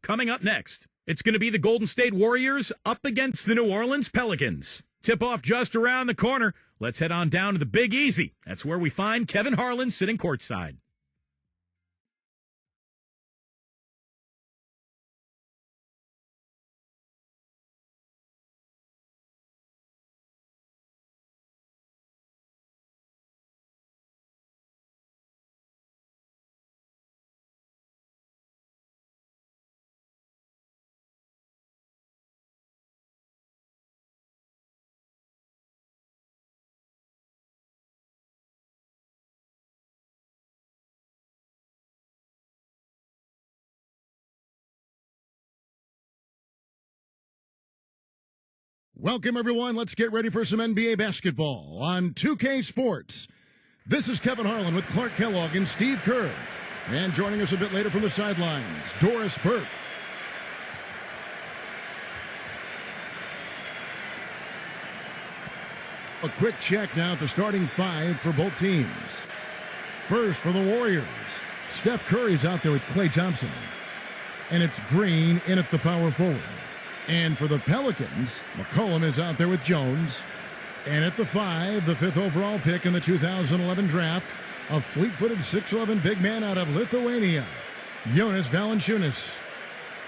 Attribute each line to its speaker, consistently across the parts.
Speaker 1: coming up next. It's going to be the Golden State Warriors up against the New Orleans Pelicans. Tip-off just around the corner. Let's head on down to the Big Easy. That's where we find Kevin Harlan sitting courtside.
Speaker 2: Welcome, everyone. Let's get ready for some NBA basketball on 2K Sports. This is Kevin Harlan with Clark Kellogg and Steve Kerr. And joining us a bit later from the sidelines, Doris Burke. A quick check now at the starting five for both teams. First for the Warriors, Steph Curry's out there with Klay Thompson. And it's Green in at the power forward. And for the Pelicans, McCollum is out there with Jones. And at the 5, the 5th overall pick in the 2011 draft, a fleet-footed 6'11 big man out of Lithuania, Jonas Valanciunas.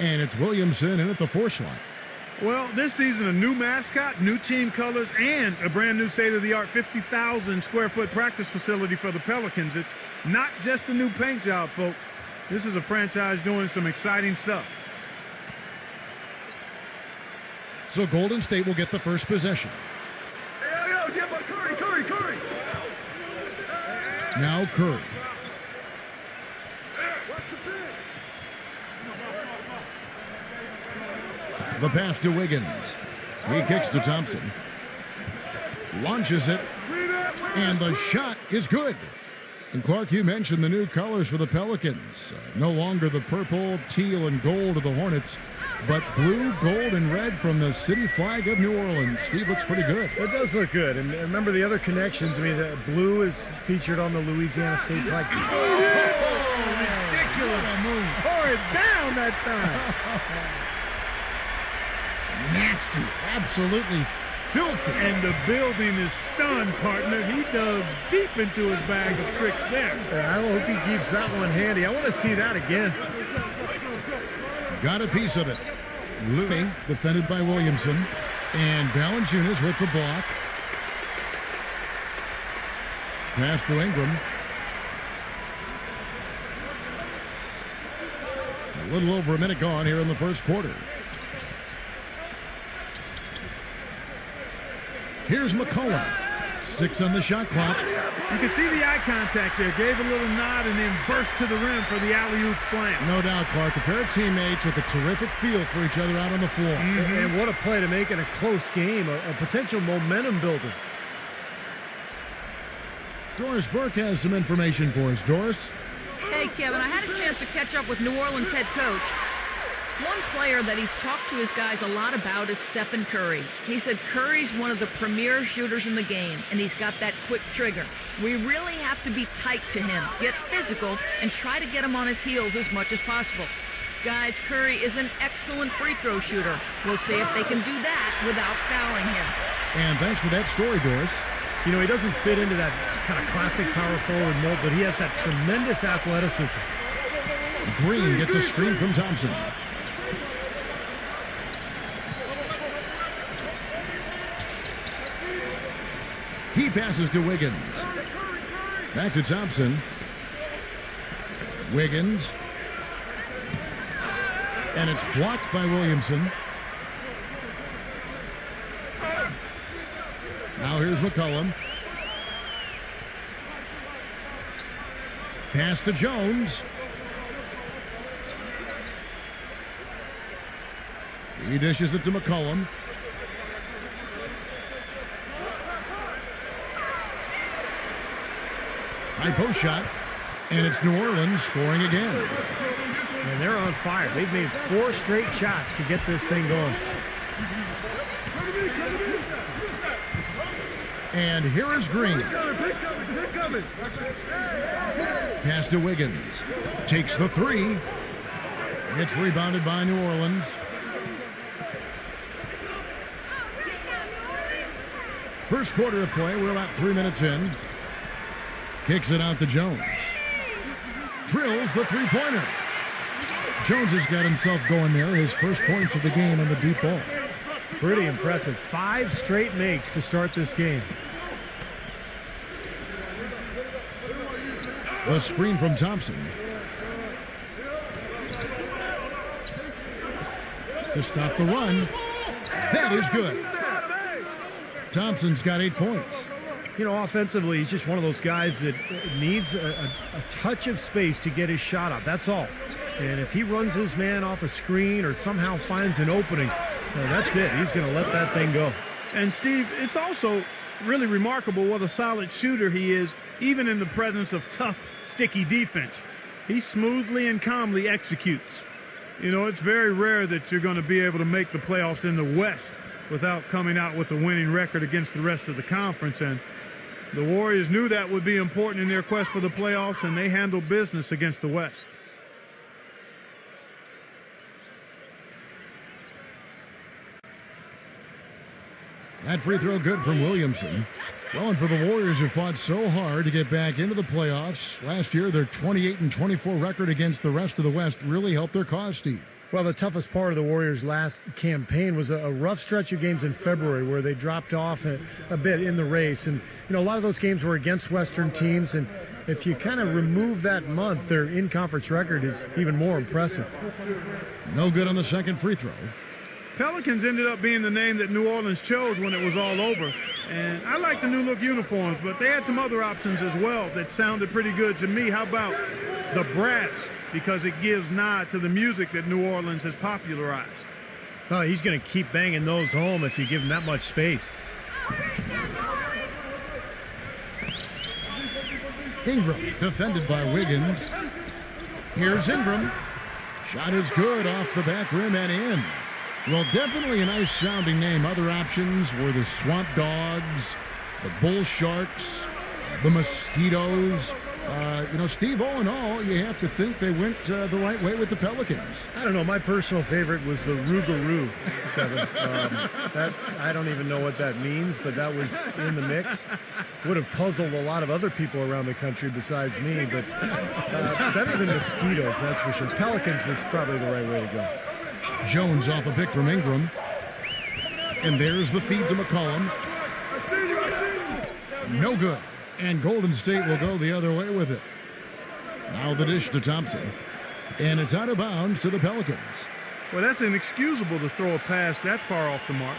Speaker 2: And it's Williamson in at the 4 slot.
Speaker 3: Well, this season, a new mascot, new team colors, and a brand new state-of-the-art 50,000 square foot practice facility for the Pelicans. It's not just a new paint job, folks. This is a franchise doing some exciting stuff.
Speaker 2: So Golden State will get the first possession.
Speaker 3: Curry.
Speaker 2: Now Curry. The pass to Wiggins. He kicks to Thompson. Launches it. And the shot is good. And Clark, you mentioned the new colors for the Pelicans. No longer the purple, teal, and gold of the Hornets, but blue, gold, and red from the city flag of New Orleans. Steve, looks pretty good.
Speaker 4: It does look good. And remember the other connections. I mean, the blue is featured on the Louisiana state flag.
Speaker 3: Oh, ridiculous move. Tore it down that time.
Speaker 2: Nasty. Absolutely filthy.
Speaker 3: And the building is stunned, partner. He dug deep into his bag of tricks there.
Speaker 4: I hope he keeps that one handy. I want to see that again.
Speaker 2: Got a piece of it. Louis, defended by Williamson. And Valanciunas with the block. Pass to Ingram. A little over a minute gone here in the first quarter. Here's McCollum. 6 on the shot clock.
Speaker 3: You can see the eye contact there. Gave a little nod and then burst to the rim for the alley-oop slam.
Speaker 2: No doubt, Clark. A pair of teammates with a terrific feel for each other out on the floor.
Speaker 4: And what a play to make in a close game. A potential momentum builder.
Speaker 2: Doris Burke has some information for us. Doris?
Speaker 5: Hey, Kevin, I had a chance to catch up with New Orleans head coach. One player that he's talked to his guys a lot about is Stephen Curry. He said Curry's one of the premier shooters in the game, and he's got that quick trigger. We really have to be tight to him, get physical, and try to get him on his heels as much as possible. Guys, Curry is an excellent free throw shooter. We'll see if they can do that without fouling him.
Speaker 2: And thanks for that story, Doris.
Speaker 4: You know, he doesn't fit into that kind of classic power forward mold, but he has that tremendous athleticism.
Speaker 2: Green gets a screen from Thompson. He passes to Wiggins. Back to Thompson. Wiggins. And it's blocked by Williamson. Now here's McCollum. Pass to Jones. He dishes it to McCollum. High post shot, and it's New Orleans scoring again.
Speaker 4: And they're on fire. They've made 4 straight shots to get this thing going.
Speaker 2: And here is Green. Pass to Wiggins. Takes the 3. It's rebounded by New Orleans. First quarter of play, we're about 3 minutes in. Kicks it out to Jones. Drills the three-pointer. Jones has got himself going there. His first points of the game on the deep ball.
Speaker 4: Pretty impressive. 5 straight makes to start this game.
Speaker 2: A screen from Thompson. To stop the run. That is good. Thompson's got 8 points.
Speaker 4: You know, offensively, he's just one of those guys that needs a touch of space to get his shot up. That's all. And if he runs his man off a screen or somehow finds an opening, that's it. He's going to let that thing go.
Speaker 3: And, Steve, it's also really remarkable what a solid shooter he is, even in the presence of tough, sticky defense. He smoothly and calmly executes. You know, it's very rare that you're going to be able to make the playoffs in the West without coming out with a winning record against the rest of the conference. And the Warriors knew that would be important in their quest for the playoffs, and they handled business against the West.
Speaker 2: That free throw good from Williamson. Well, and for the Warriors who fought so hard to get back into the playoffs, last year their 28-24 record against the rest of the West really helped their cause, Steve.
Speaker 4: Well, the toughest part of the Warriors' last campaign was a rough stretch of games in February where they dropped off a bit in the race. And, you know, a lot of those games were against Western teams. And if you kind of remove that month, their in-conference record is even more impressive.
Speaker 2: No good on the second free throw.
Speaker 3: Pelicans ended up being the name that New Orleans chose when it was all over. And I like the new look uniforms, but they had some other options as well that sounded pretty good to me. How about the brass? Because it gives nod to the music that New Orleans has popularized.
Speaker 4: Oh, he's going to keep banging those home if you give him that much space.
Speaker 2: Ingram, defended by Wiggins. Here's Ingram. Shot is good off the back rim and in. Well, definitely a nice sounding name. Other options were the Swamp Dogs, the Bull Sharks, the Mosquitoes. You know, Steve, all in all, you have to think they went the right way with the Pelicans.
Speaker 4: I don't know. My personal favorite was the Rougarou, Kevin. I don't even know what that means, but that was in the mix. Would have puzzled a lot of other people around the country besides me, but better than Mosquitoes, that's for sure. Pelicans was probably the right way to go.
Speaker 2: Jones off a pick from Ingram. And there's the feed to McCollum. No good. And Golden State will go the other way with it. Now the dish to Thompson. And it's out of bounds to the Pelicans.
Speaker 3: Well, that's inexcusable to throw a pass that far off the mark.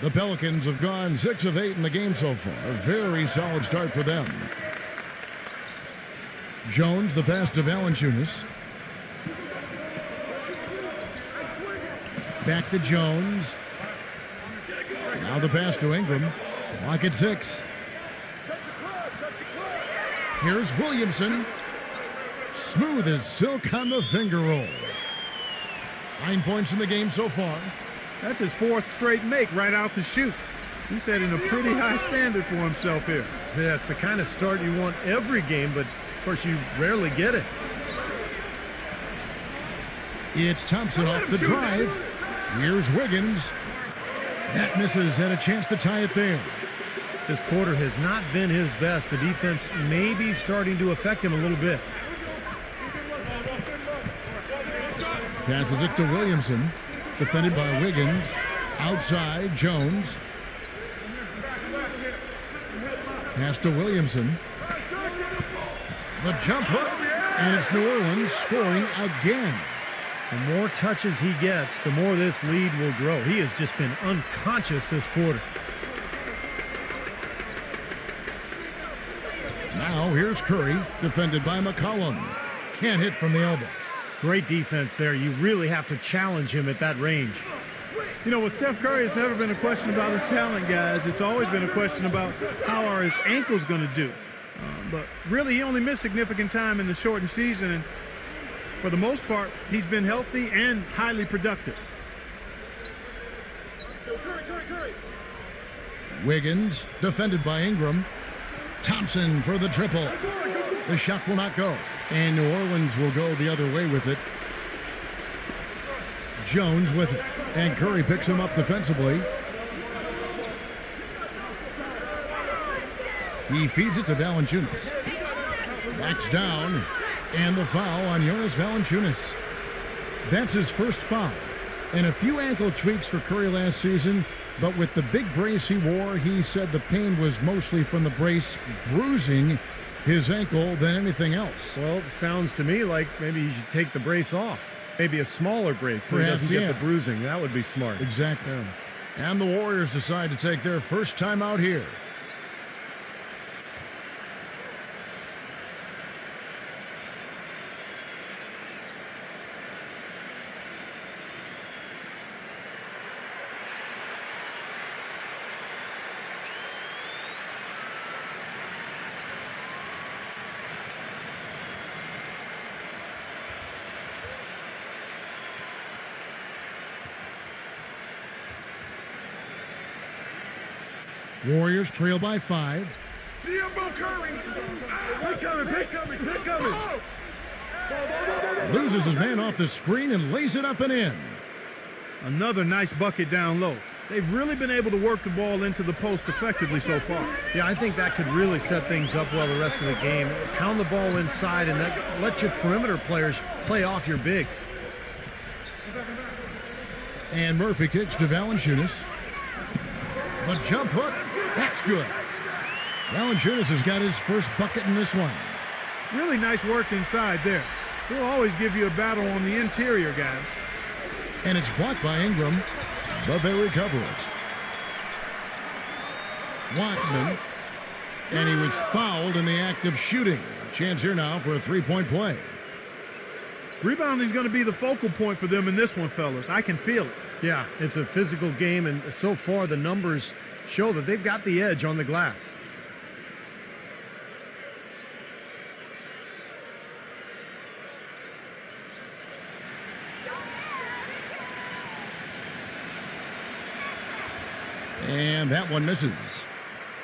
Speaker 2: The Pelicans have gone 6 of 8 in the game so far. A very solid start for them. Jones, the pass to Valanciunas. Back to Jones. Now the pass to Ingram. Clock at 6. Here's Williamson. Smooth as silk on the finger roll. 9 points in the game so far.
Speaker 3: That's his 4th straight make right out the chute. He's setting a pretty high standard for himself here.
Speaker 4: Yeah, it's the kind of start you want every game, but of course you rarely get it.
Speaker 2: It's Thompson off the drive. Here's Wiggins. That misses, and a chance to tie it there.
Speaker 4: This quarter has not been his best. The defense may be starting to affect him a little bit.
Speaker 2: Passes it to Williamson. Defended by Wiggins. Outside, Jones. Pass to Williamson. The jump hook, and it's New Orleans scoring again.
Speaker 4: The more touches he gets, the more this lead will grow. He has just been unconscious this quarter.
Speaker 2: Now here's Curry, defended by McCollum. Can't hit from the elbow.
Speaker 4: Great defense there. You really have to challenge him at that range.
Speaker 3: You know, with Steph Curry, it's never been a question about his talent, guys. It's always been a question about how are his ankles going to do. But really, he only missed significant time in the shortened season, and for the most part, he's been healthy and highly productive.
Speaker 2: Wiggins, defended by Ingram. Thompson for the triple. The shot will not go. And New Orleans will go the other way with it. Jones with it. And Curry picks him up defensively. He feeds it to Valanciunas. Backs down. And the foul on Jonas Valanciunas. That's his first foul. And a few ankle tweaks for Curry last season. But with the big brace he wore, he said the pain was mostly from the brace bruising his ankle than anything else.
Speaker 4: Well, it sounds to me like maybe he should take the brace off. Maybe a smaller brace so
Speaker 2: Perhaps,
Speaker 4: he doesn't get the bruising. That would be smart.
Speaker 2: Exactly. Yeah. And the Warriors decide to take their first time out here. Warriors trail by 5. Loses his man off the screen and lays it up and in.
Speaker 3: Another nice bucket down low. They've really been able to work the ball into the post effectively so far.
Speaker 4: Yeah, I think that could really set things up well the rest of the game. Pound the ball inside and let your perimeter players play off your bigs.
Speaker 2: And Murphy kicks to Valanciunas. The jump hook. That's good. Valanciunas has got his first bucket in this one.
Speaker 3: Really nice work inside there. He'll always give you a battle on the interior, guys.
Speaker 2: And it's blocked by Ingram, but they recover it. Watson, and he was fouled in the act of shooting. Chance here now for a three-point play.
Speaker 3: Rebounding is going to be the focal point for them in this one, fellas. I can feel it.
Speaker 4: Yeah, it's a physical game, and so far the numbers show that they've got the edge on the glass.
Speaker 2: And that one misses.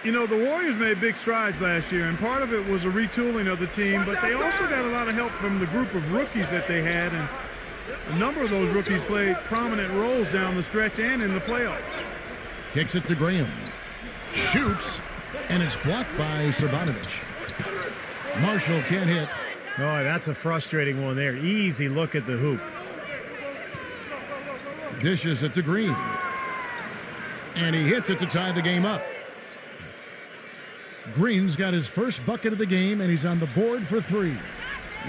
Speaker 3: You know, the Warriors made big strides last year, and part of it was a retooling of the team, but they also got a lot of help from the group of rookies that they had, and a number of those rookies played prominent roles down the stretch and in the playoffs.
Speaker 2: Kicks it to Graham. Shoots, and it's blocked by Sabanovic. Marshall can't hit.
Speaker 4: Oh, that's a frustrating one there. Easy look at the hoop.
Speaker 2: Dishes it to Green. And he hits it to tie the game up. Green's got his first bucket of the game, and he's on the board for 3.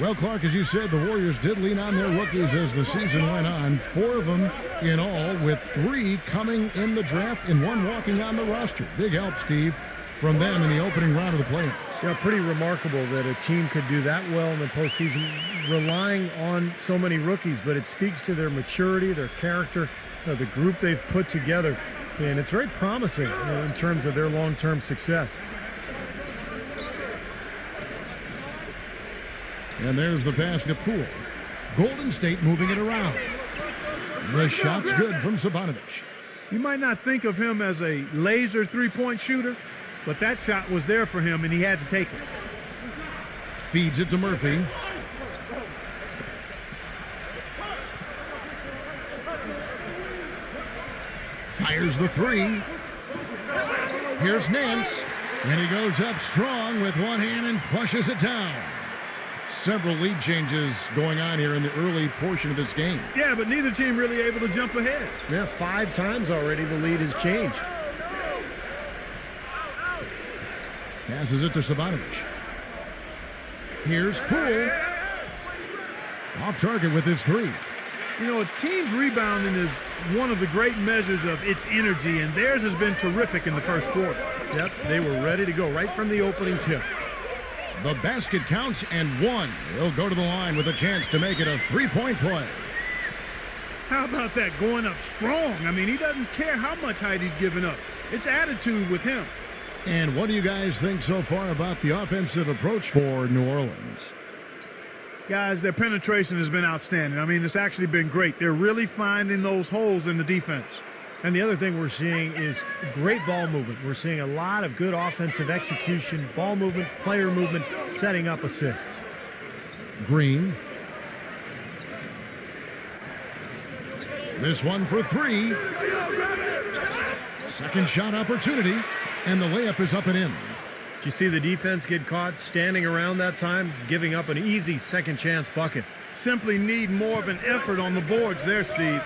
Speaker 2: Well, Clark, as you said, the Warriors did lean on their rookies as the season went on. 4 of them in all, with 3 coming in the draft and 1 walking on the roster. Big help, Steve, from them in the opening round of the playoffs.
Speaker 4: Yeah, pretty remarkable that a team could do that well in the postseason, relying on so many rookies, but it speaks to their maturity, their character, the group they've put together, and it's very promising in terms of their long-term success.
Speaker 2: And there's the pass to Poole. Golden State moving it around. The shot's good from Sabanovic.
Speaker 3: You might not think of him as a laser three-point shooter, but that shot was there for him, and he had to take it.
Speaker 2: Feeds it to Murphy. Fires the 3. Here's Nance. And he goes up strong with one hand and flushes it down. Several lead changes going on here in the early portion of this game.
Speaker 3: Yeah, but neither team really able to jump ahead.
Speaker 4: Yeah, 5 times already the lead has changed.
Speaker 2: Passes it to Sabanovic. Here's Poole. Off target with his 3.
Speaker 3: You know, a team's rebounding is one of the great measures of its energy, and theirs has been terrific in the first quarter.
Speaker 4: Yep, they were ready to go right from the opening tip.
Speaker 2: The basket counts and 1. He'll go to the line with a chance to make it a 3-point play.
Speaker 3: How about that, going up strong? I mean, he doesn't care how much height he's giving up. It's attitude with him.
Speaker 2: And what do you guys think so far about the offensive approach for New Orleans?
Speaker 3: Guys, their penetration has been outstanding. I mean, it's actually been great. They're really finding those holes in the defense.
Speaker 4: And the other thing we're seeing is great ball movement. We're seeing a lot of good offensive execution, ball movement, player movement, setting up assists.
Speaker 2: Green. This one for three. Second shot opportunity, and the layup is up and in.
Speaker 4: Did you see the defense get caught standing around that time, giving up an easy second chance bucket?
Speaker 3: Simply need more of an effort on the boards there, Steve.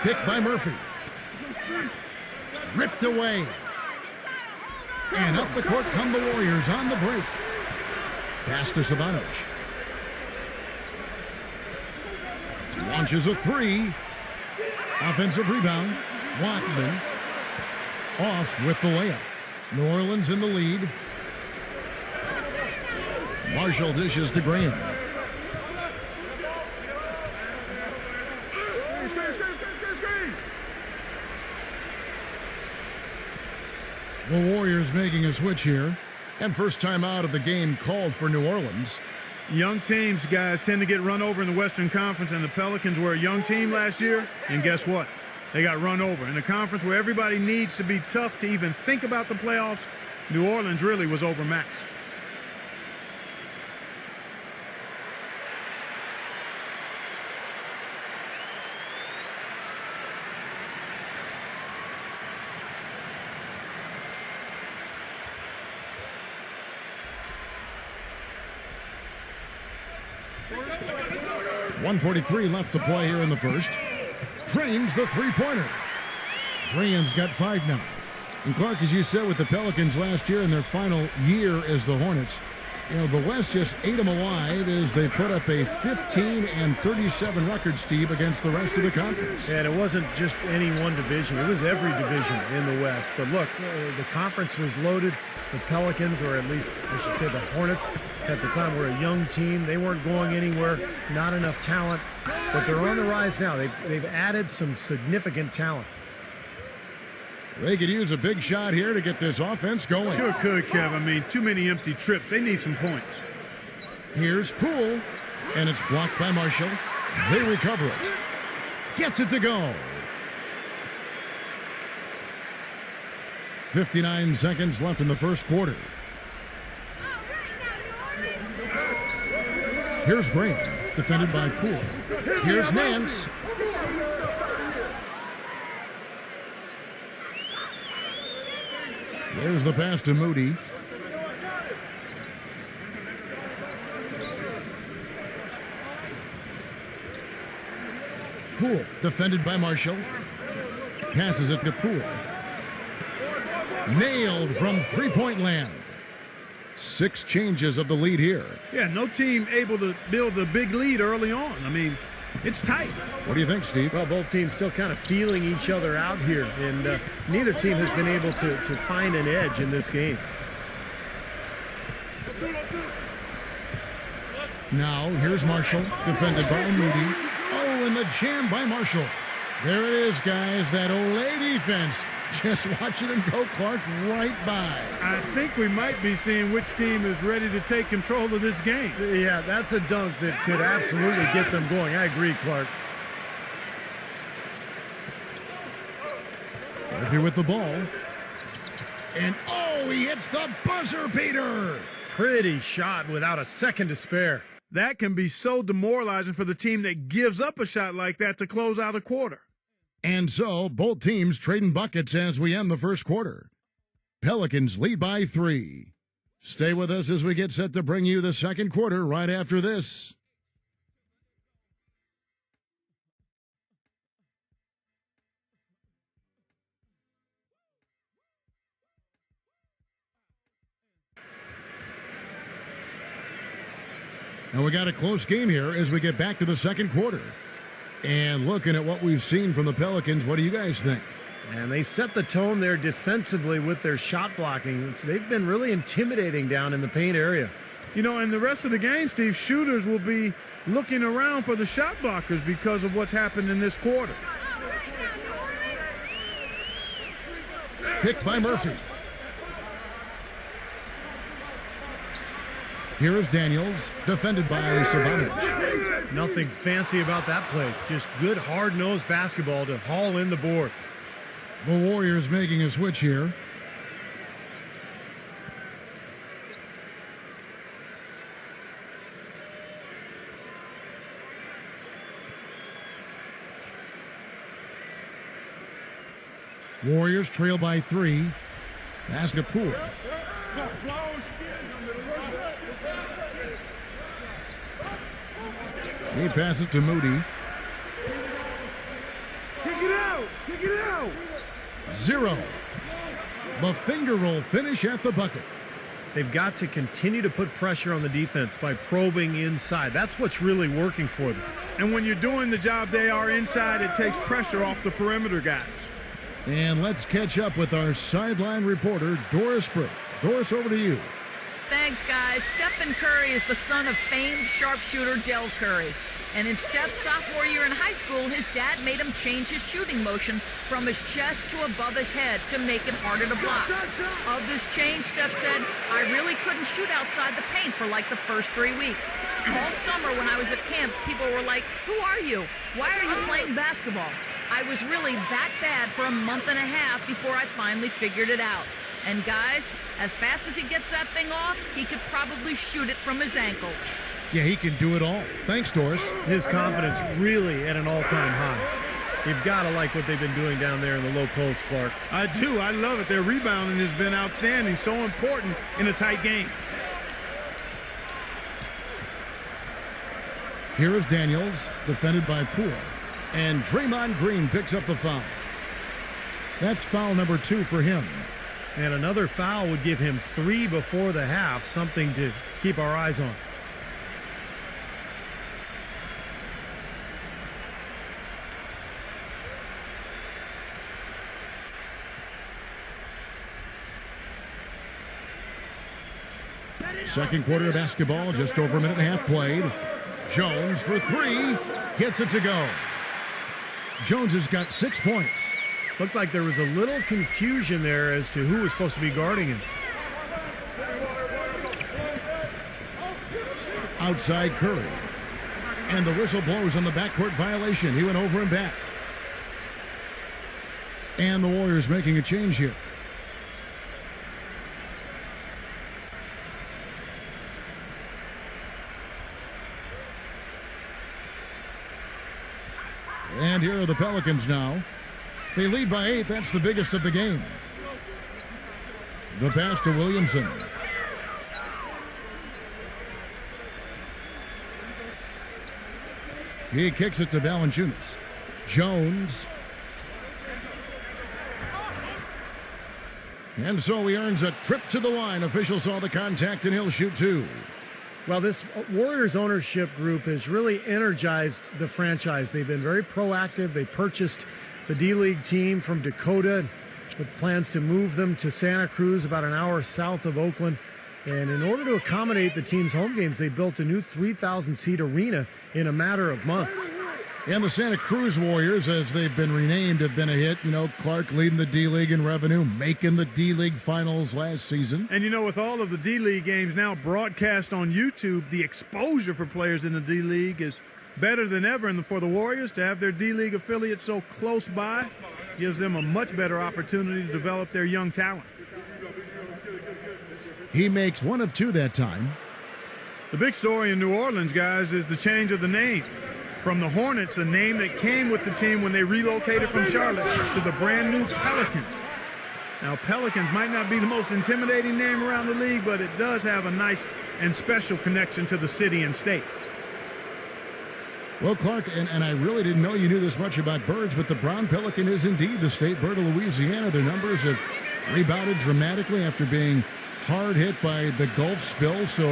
Speaker 2: Picked by Murphy. Ripped away. And up the court come the Warriors on the break. Pass to Savanovic. Launches a three. Offensive rebound. Watson off with the layup. New Orleans in the lead. Marshall dishes to Graham. The Warriors making a switch here. And first time out of the game called for New Orleans.
Speaker 3: Young teams, guys, tend to get run over in the Western Conference, and the Pelicans were a young team last year, and guess what? They got run over. In a conference where everybody needs to be tough to even think about the playoffs, New Orleans really was overmatched.
Speaker 2: .143 left to play here in the first. Drains the three-pointer. Graham's got 5 now. And Clark, as you said with the Pelicans last year in their final year as the Hornets, you know, the West just ate them alive as they put up a 15-37 record, Steve, against the rest of the conference.
Speaker 4: And it wasn't just any one division. It was every division in the West. But look, the conference was loaded. The Pelicans, or at least I should say the Hornets, at the time were a young team. They weren't going anywhere, not enough talent. But they're on the rise now. They've added some significant talent.
Speaker 2: They could use a big shot here to get this offense going.
Speaker 3: Sure could, Kev. I mean, too many empty trips. They need some points.
Speaker 2: Here's Poole, and it's blocked by Marshall. They recover it. Gets it to go. 59 seconds left in the first quarter. Here's Graham, defended by Poole. Here's Nance. There's the pass to Moody. Poole, defended by Marshall. Passes it to Poole. Nailed from three-point land. 6 changes of the lead here.
Speaker 3: Yeah, no team able to build a big lead early on. I mean, it's tight.
Speaker 2: What do you think, Steve?
Speaker 4: Well, both teams still kind of feeling each other out here, and neither team has been able to find an edge in this game.
Speaker 2: Now, here's Marshall, defended by Moody. Oh, and the jam by Marshall. There it is, guys, that Olay defense. Just watching him go, Clark, right by.
Speaker 3: I think we might be seeing which team is ready to take control of this game.
Speaker 4: Yeah, that's a dunk that could absolutely get them going. I agree, Clark.
Speaker 2: Murphy with the ball. And, oh, he hits the buzzer beater.
Speaker 4: Pretty shot without a second to spare.
Speaker 3: That can be so demoralizing for the team that gives up a shot like that to close out a quarter.
Speaker 2: And so, both teams trading buckets as we end the first quarter. Pelicans lead by 3. Stay with us as we get set to bring you the second quarter right after this. And we got a close game here as we get back to the second quarter. And looking at what we've seen from the Pelicans, what do you guys think?
Speaker 4: And they set the tone there defensively with their shot blocking. They've been really intimidating down in the paint area.
Speaker 3: You know, in the rest of the game, Steve, shooters will be looking around for the shot blockers because of what's happened in this quarter.
Speaker 2: Picked by Murphy. Here is Daniels, defended by Sabanich.
Speaker 4: Nothing fancy about that play. Just good, hard-nosed basketball to haul in the board.
Speaker 2: The Warriors making a switch here. Warriors trail by 3. Pass to Poole. He passes to Moody.
Speaker 3: Kick it out! Kick it out!
Speaker 2: 0. The finger roll finish at the bucket.
Speaker 4: They've got to continue to put pressure on the defense by probing inside. That's what's really working for them.
Speaker 3: And when you're doing the job they are inside, it takes pressure off the perimeter guys.
Speaker 2: And let's catch up with our sideline reporter, Doris Burke. Doris, over to you.
Speaker 5: Thanks, guys. Stephen Curry is the son of famed sharpshooter Del Curry. And in Steph's sophomore year in high school, his dad made him change his shooting motion from his chest to above his head to make it harder to block. Of this change, Steph said, I really couldn't shoot outside the paint for like the first 3 weeks. All summer when I was at camp, people were like, who are you? Why are you playing basketball? I was really that bad for a month and a half before I finally figured it out. And guys, as fast as he gets that thing off, he could probably shoot it from his ankles.
Speaker 2: Yeah, he can do it all. Thanks, Doris.
Speaker 4: His confidence really at an all-time high. You've got to like what they've been doing down there in the low post, Clark.
Speaker 3: I do. I love it. Their rebounding has been outstanding. So important in a tight game.
Speaker 2: Here is Daniels, defended by Poole. And Draymond Green picks up the foul. That's foul number 2 for him.
Speaker 4: And another foul would give him 3 before the half, something to keep our eyes on.
Speaker 2: Second quarter of basketball, just over a minute and a half played. Jones for 3, gets it to go. Jones has got 6 points.
Speaker 4: Looked like there was a little confusion there as to who was supposed to be guarding him.
Speaker 2: Outside Curry. And the whistle blows on the backcourt violation. He went over and back. And the Warriors making a change here. And here are the Pelicans now. They lead by 8. That's the biggest of the game. The pass to Williamson. He kicks it to Valanciunas. Jones. And so he earns a trip to the line. Officials saw the contact and he'll shoot 2.
Speaker 4: Well, this Warriors ownership group has really energized the franchise. They've been very proactive. They purchased the D-League team from Dakota with plans to move them to Santa Cruz, about an hour south of Oakland. And in order to accommodate the team's home games, they built a new 3,000-seat arena in a matter of months.
Speaker 2: And the Santa Cruz Warriors, as they've been renamed, have been a hit. You know, Clark leading the D-League in revenue, making the D-League finals last season.
Speaker 3: And you know, with all of the D-League games now broadcast on YouTube, the exposure for players in the D-League is better than ever. And for the Warriors to have their D-League affiliate so close by gives them a much better opportunity to develop their young talent.
Speaker 2: He makes 1 of 2 that time.
Speaker 3: The big story in New Orleans, guys, is the change of the name. From the Hornets, a name that came with the team when they relocated from Charlotte, to the brand new Pelicans. Now, Pelicans might not be the most intimidating name around the league, but it does have a nice and special connection to the city and state.
Speaker 2: Well, Clark, and I really didn't know you knew this much about birds, but the brown pelican is indeed the state bird of Louisiana. Their numbers have rebounded dramatically after being hard hit by the Gulf spill. So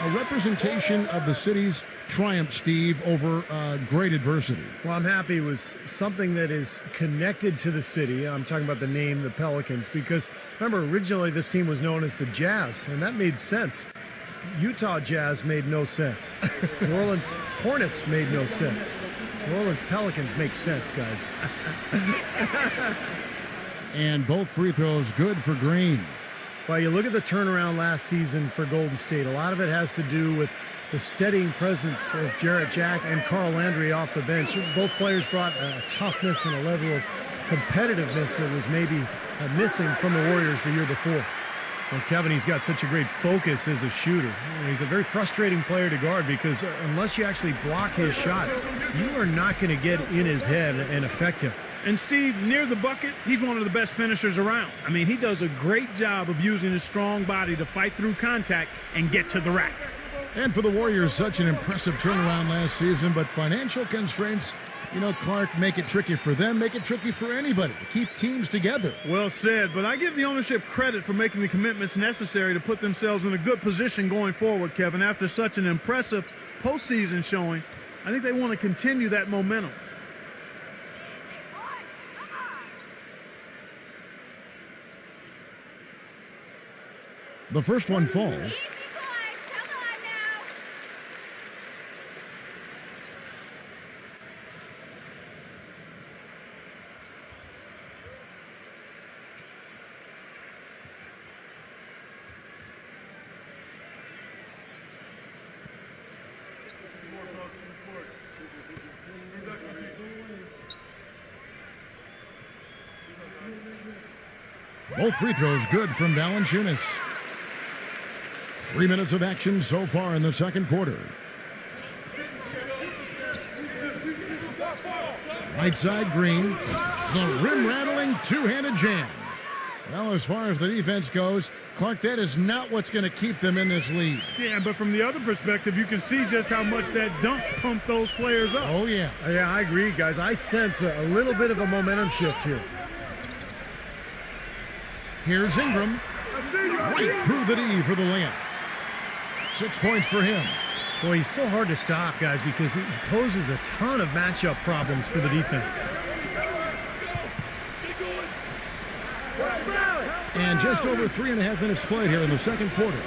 Speaker 2: a representation of the city's triumph, Steve, over great adversity.
Speaker 4: Well, I'm happy it was something that is connected to the city. I'm talking about the name, the Pelicans, because remember, originally this team was known as the Jazz, and that made sense. Utah Jazz made no sense. New Orleans Hornets made no sense. New Orleans Pelicans make sense, guys.
Speaker 2: And both free throws good for Green.
Speaker 4: Well, you look at the turnaround last season for Golden State. A lot of it has to do with the steadying presence of Jarrett Jack and Carl Landry off the bench. Both players brought a toughness and a level of competitiveness that was maybe missing from the Warriors the year before. Well, Kevin, he's got such a great focus as a shooter. He's a very frustrating player to guard because unless you actually block his shot, you are not going to get in his head and affect him.
Speaker 3: And Steve, near the bucket, he's one of the best finishers around. I mean, he does a great job of using his strong body to fight through contact and get to the rack.
Speaker 2: And for the Warriors, such an impressive turnaround last season, but financial constraints, Clark, make it tricky for them, make it tricky for anybody to keep teams together.
Speaker 3: Well said, but I give the ownership credit for making the commitments necessary to put themselves in a good position going forward, Kevin. After such an impressive postseason showing, I think they want to continue that momentum.
Speaker 2: The first one falls. Both free throws good from Valanciunas. 3 minutes of action so far in the second quarter. Right side, Green. The rim-rattling two-handed jam. Well, as far as the defense goes, Clark, that is not what's going to keep them in this lead.
Speaker 3: Yeah, but from the other perspective, you can see just how much that dunk pumped those players up.
Speaker 2: Oh, yeah.
Speaker 4: Yeah, I agree, guys. I sense a little bit of a momentum shift here.
Speaker 2: Here's Ingram. Right through the D for the layup. 6 points for him.
Speaker 4: Boy, he's so hard to stop, guys, because he poses a ton of matchup problems for the defense.
Speaker 2: And just over 3.5 minutes played here in the second quarter.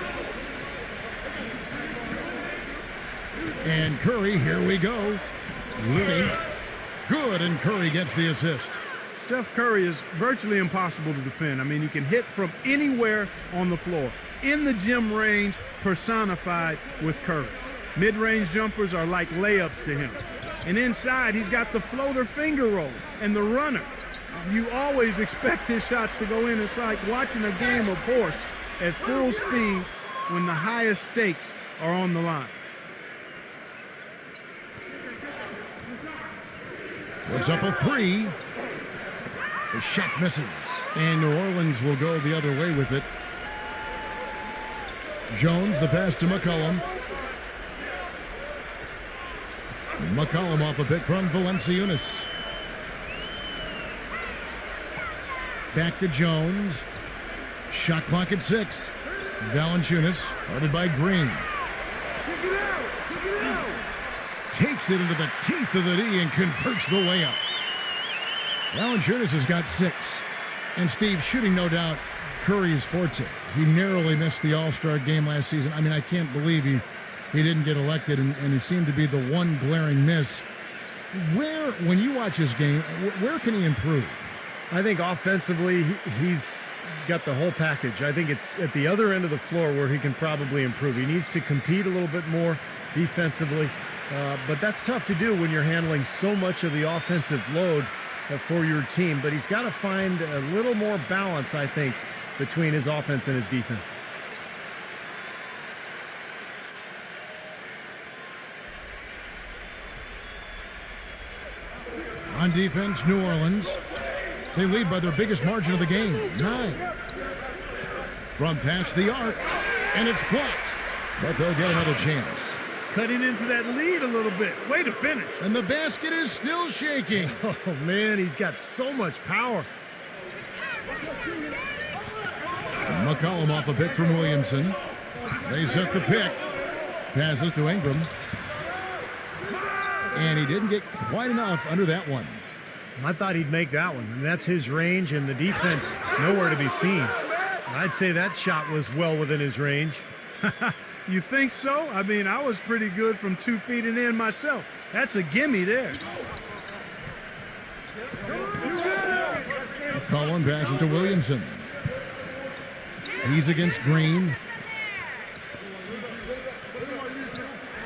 Speaker 2: And Curry, here we go. Looney. Good, and Curry gets the assist.
Speaker 3: Steph Curry is virtually impossible to defend. I mean, he can hit from anywhere on the floor. In the gym range, personified with Curry. Mid-range jumpers are like layups to him. And inside, he's got the floater finger roll and the runner. You always expect his shots to go in. It's like watching a game of horse at full speed when the highest stakes are on the line.
Speaker 2: Puts up a three. The shot misses. And New Orleans will go the other way with it. Jones, the pass to McCollum. McCollum off a pick from Valanciunas. Back to Jones. Shot clock at 6. Valanciunas, guarded by Green. Takes it into the teeth of the D and converts the layup. Valanciunas has got 6. And Steve, shooting no doubt Curry's forte. He narrowly missed the All-Star game last season. I mean, I can't believe he didn't get elected, and he seemed to be the one glaring miss. When you watch his game, where can he improve?
Speaker 4: I think offensively, he's got the whole package. I think it's at the other end of the floor where he can probably improve. He needs to compete a little bit more defensively, but that's tough to do when you're handling so much of the offensive load for your team. But he's got to find a little more balance, I think, between his offense and his defense.
Speaker 2: On defense, New Orleans. They lead by their biggest margin of the game, 9. From past the arc, and it's blocked. But they'll get another chance.
Speaker 3: Cutting into that lead a little bit. Way to finish.
Speaker 2: And the basket is still shaking.
Speaker 4: Oh, man, he's got so much power.
Speaker 2: McCollum off a pick from Williamson. They set the pick. Passes to Ingram. And he didn't get quite enough under that one.
Speaker 4: I thought he'd make that one. And that's his range, and the defense nowhere to be seen. I'd say that shot was well within his range.
Speaker 3: You think so? I mean, I was pretty good from 2 feet and in myself. That's a gimme there.
Speaker 2: McCollum passes to Williamson. He's against Green.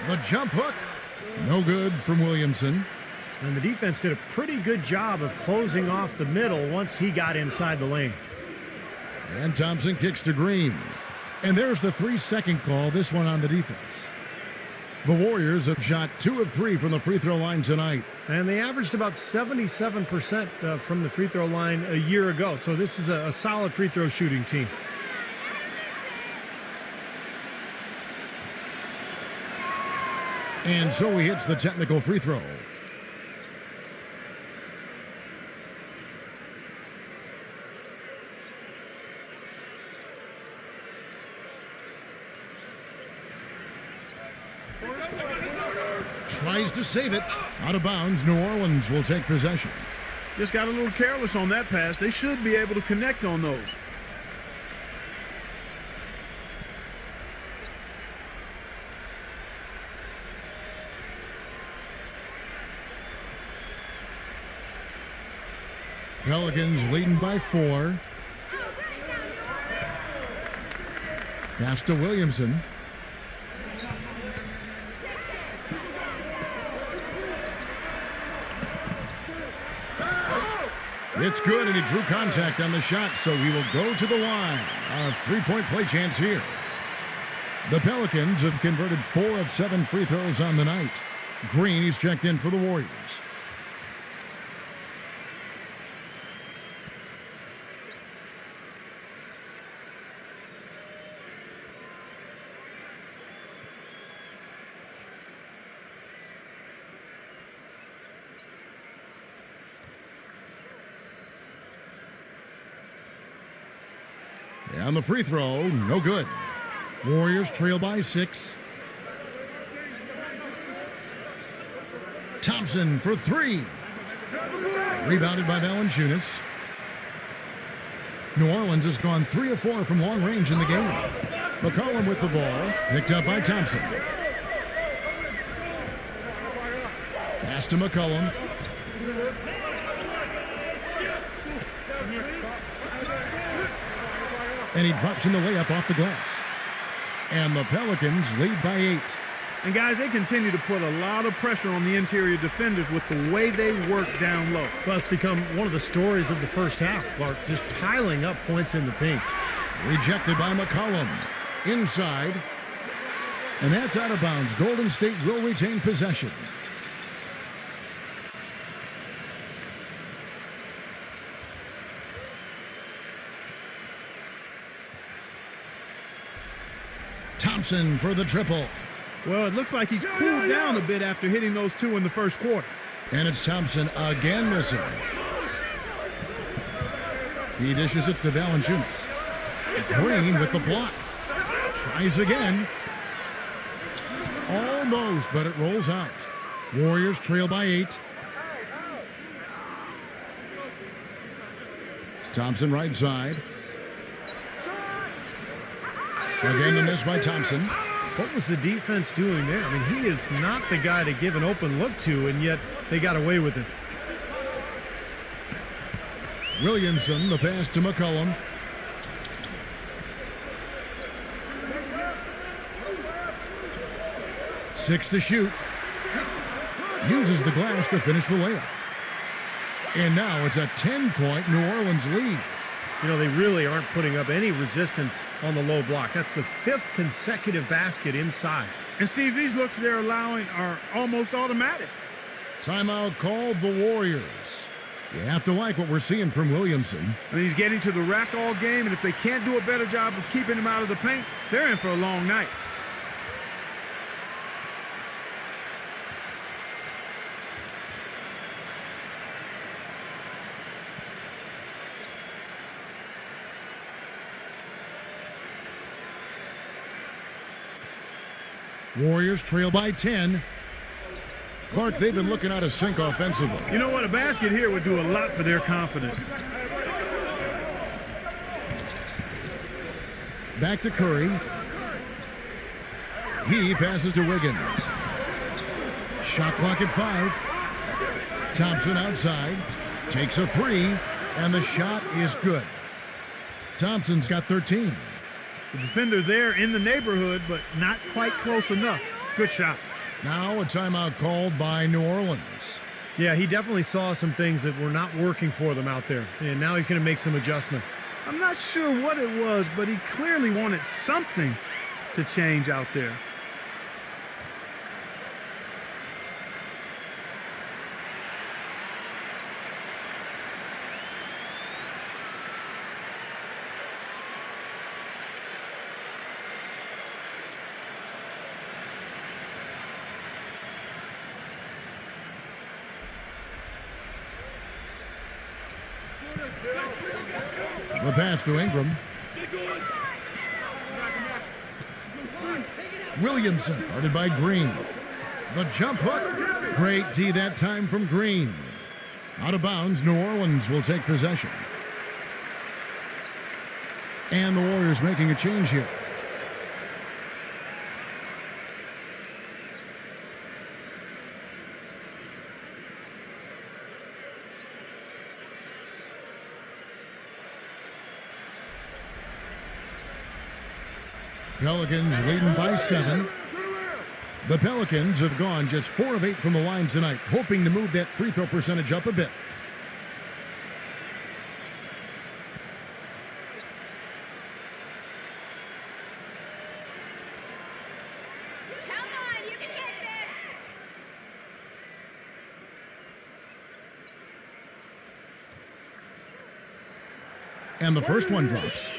Speaker 2: The jump hook. No good from Williamson.
Speaker 4: And the defense did a pretty good job of closing off the middle once he got inside the lane.
Speaker 2: And Thompson kicks to Green. And there's the 3-second call, this one on the defense. The Warriors have shot 2 of 3 from the free throw line tonight.
Speaker 4: And they averaged about 77% from the free throw line a year ago. So this is a solid free throw shooting team.
Speaker 2: And so he hits the technical free throw. Tries to save it. Out of bounds, New Orleans will take possession.
Speaker 3: Just got a little careless on that pass. They should be able to connect on those.
Speaker 2: Pelicans leading by 4. Pass to Williamson. It's good, and he drew contact on the shot, so he will go to the line. A 3-point play chance here. The Pelicans have converted 4 of 7 free throws on the night. Green is checked in for the Warriors. And the free throw, no good. Warriors trail by 6. Thompson for 3. Rebounded by Valanciunas. New Orleans has gone 3 of 4 from long range in the game. McCollum with the ball, picked up by Thompson. Pass to McCollum. And he drops in the layup off the glass. And the Pelicans lead by 8.
Speaker 3: And guys, they continue to put a lot of pressure on the interior defenders with the way they work down low.
Speaker 4: Well, it's become one of the stories of the first half, Clark, just piling up points in the paint.
Speaker 2: Rejected by McCollum. Inside. And that's out of bounds. Golden State will retain possession. Thompson for the triple.
Speaker 3: Well, it looks like he's cooled down a bit after hitting those 2 in the first quarter.
Speaker 2: And it's Thompson again missing. He dishes it to Valanciunas. Green with the block. Tries again. Almost, but it rolls out. Warriors trail by 8. Thompson right side. Again, the miss by Thompson.
Speaker 4: What was the defense doing there? I mean, he is not the guy to give an open look to, and yet they got away with it.
Speaker 2: Williamson, the pass to McCollum. Six to shoot. Uses the glass to finish the layup. And now it's a 10-point New Orleans lead.
Speaker 4: You know, they really aren't putting up any resistance on the low block. That's the 5th consecutive basket inside.
Speaker 3: And Steve, these looks they're allowing are almost automatic.
Speaker 2: Timeout called the Warriors. You have to like what we're seeing from Williamson.
Speaker 3: I mean, he's getting to the rack all game, and if they can't do a better job of keeping him out of the paint, they're in for a long night.
Speaker 2: Warriors trail by 10. Clark, they've been looking out of sync offensively.
Speaker 3: You know what? A basket here would do a lot for their confidence.
Speaker 2: Back to Curry. He passes to Wiggins. Shot clock at 5. Thompson outside. Takes a 3. And the shot is good. Thompson's got 13.
Speaker 3: The defender there in the neighborhood, but not quite close enough. Good shot.
Speaker 2: Now a timeout called by New Orleans.
Speaker 4: Yeah, he definitely saw some things that were not working for them out there, and now he's going to make some adjustments.
Speaker 3: I'm not sure what it was, but he clearly wanted something to change out there.
Speaker 2: The pass to Ingram. Williamson guarded by Green. The jump hook. Great D that time from Green. Out of bounds, New Orleans will take possession. And the Warriors making a change here. Pelicans leading by 7. The Pelicans have gone just 4 of 8 from the line tonight, hoping to move that free throw percentage up a bit.
Speaker 6: Come on, you can get this.
Speaker 2: And the first one drops.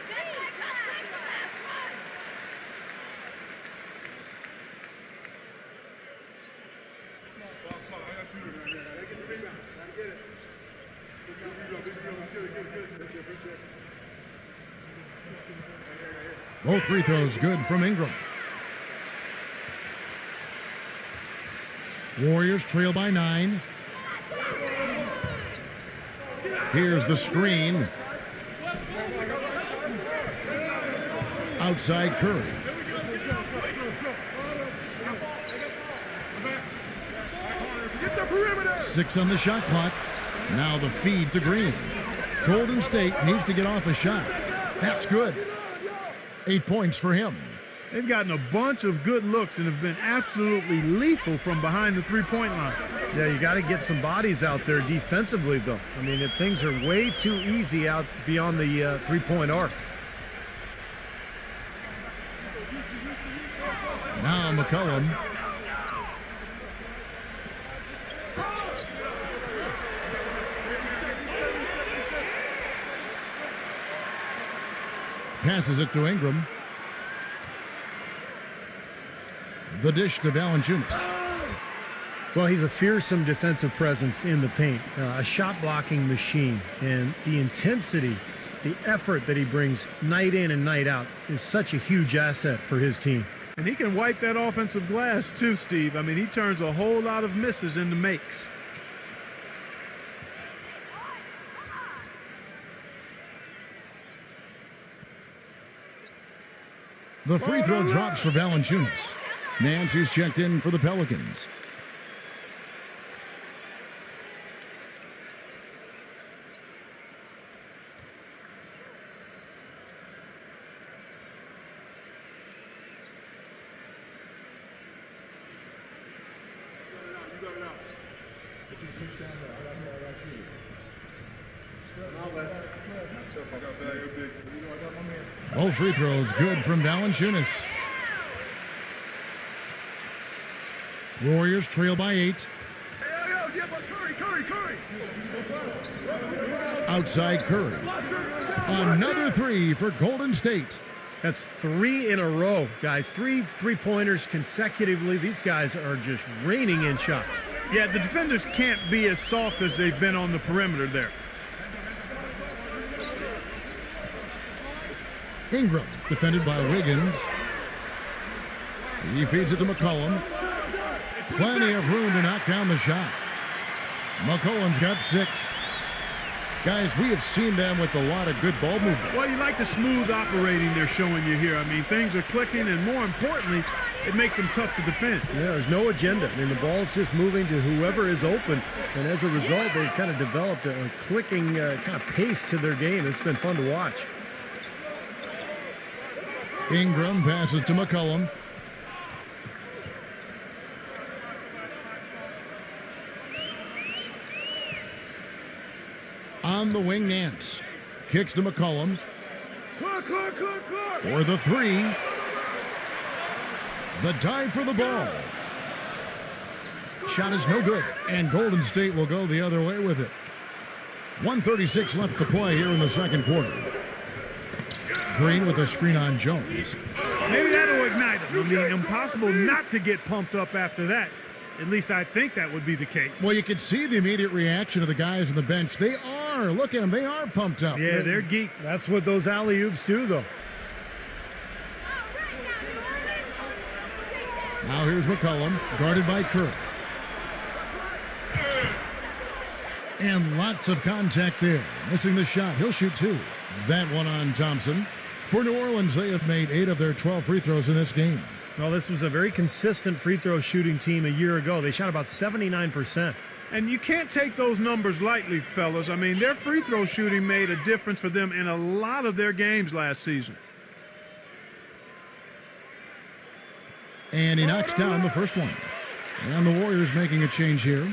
Speaker 2: Both free throws good from Ingram. Warriors trail by 9. Here's the screen. Outside Curry. Six on the shot clock. Now the feed to Green. Golden State needs to get off a shot. That's good. 8 points for him.
Speaker 3: They've gotten a bunch of good looks and have been absolutely lethal from behind the three-point line.
Speaker 4: Yeah, you got to get some bodies out there defensively, though. I mean, if things are way too easy out beyond the three-point arc.
Speaker 2: Now McCollum. Passes it to Ingram. The dish to Valanciunas.
Speaker 4: Well, he's a fearsome defensive presence in the paint, a shot-blocking machine, and the intensity, the effort that he brings night in and night out is such a huge asset for his team.
Speaker 3: And he can wipe that offensive glass too, Steve. I mean, he turns a whole lot of misses into makes.
Speaker 2: The free throw drops for Valanciunas. Nance is checked in for the Pelicans. Both free throws good from Valanciunas. Warriors trail by 8. Outside Curry. Another 3 for Golden State.
Speaker 4: That's 3 in a row, guys. 3 three-pointers consecutively. These guys are just raining in shots.
Speaker 3: Yeah, the defenders can't be as soft as they've been on the perimeter there.
Speaker 2: Ingram, defended by Wiggins. He feeds it to McCollum. Plenty of room to knock down the shot. McCollum's got 6. Guys, we have seen them with a lot of good ball movement.
Speaker 3: Well, you like the smooth operating they're showing you here. I mean, things are clicking, and more importantly, it makes them tough to defend.
Speaker 4: Yeah, there's no agenda. I mean, the ball's just moving to whoever is open, and as a result, they've kind of developed a clicking kind of pace to their game. It's been fun to watch.
Speaker 2: Ingram passes to McCollum. On the wing, Nance. Kicks to McCollum. For the three. The dive for the ball. Shot is no good, and Golden State will go the other way with it. 1:36 left to play here in the second quarter. Green with a screen on Jones.
Speaker 3: Maybe that'll ignite him. I mean, impossible not to get pumped up after that. At least I think that would be the case.
Speaker 2: Well, you could see the immediate reaction of the guys on the bench. They are. Look at them. They are pumped up.
Speaker 3: Yeah, they're geeked.
Speaker 4: That's what those alley-oops do, though.
Speaker 2: Now here's McCollum, guarded by Kerr. And lots of contact there. Missing the shot. He'll shoot two. That one on Thompson. For New Orleans, they have made 8 of their 12 free throws in this game.
Speaker 4: Well, this was a very consistent free throw shooting team a year ago. They shot about 79%.
Speaker 3: And you can't take those numbers lightly, fellas. I mean, their free throw shooting made a difference for them in a lot of their games last season.
Speaker 2: And he knocks down the first one. And the Warriors making a change here.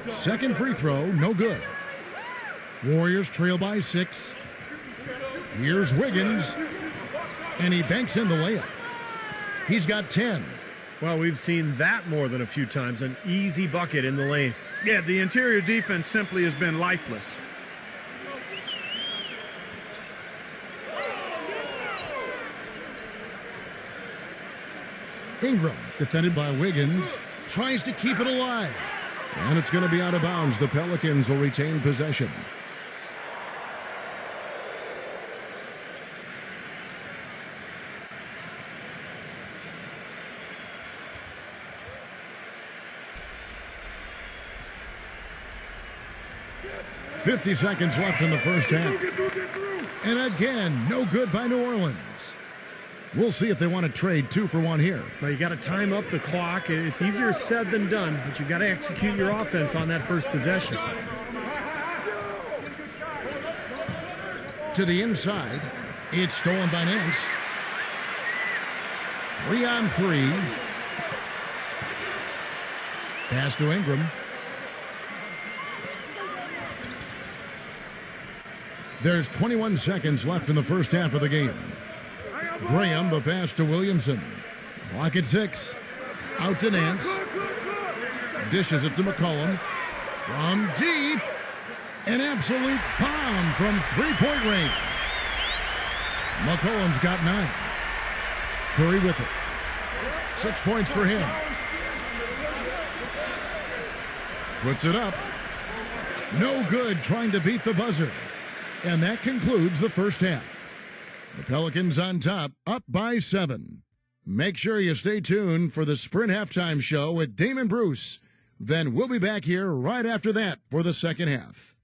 Speaker 2: Second free throw, no good. Warriors trail by 6. Here's Wiggins, and he banks in the layup. He's got 10.
Speaker 4: Well, we've seen that more than a few times. An easy bucket in the lane.
Speaker 3: Yeah, the interior defense simply has been lifeless.
Speaker 2: Ingram, defended by Wiggins, tries to keep it alive. And it's going to be out of bounds. The Pelicans will retain possession. .50 seconds left in the first half. And again, no good by New Orleans. We'll see if they want to trade 2 for 1 here.
Speaker 4: Well, you got to time up the clock. It's easier said than done, but you got to execute your offense on that first possession.
Speaker 2: To the inside. It's stolen by Nance. 3 on 3. Pass to Ingram. There's 21 seconds left in the first half of the game. Graham, the pass to Williamson. Clock at 6. Out to Nance. Dishes it to McCollum. From deep. An absolute bomb from three-point range. McCollum's got 9. Curry with it. 6 points for him. Puts it up. No good trying to beat the buzzer. And that concludes the first half. The Pelicans on top, up by 7. Make sure you stay tuned for the Sprint Halftime Show with Damon Bruce. Then we'll be back here right after that for the second half.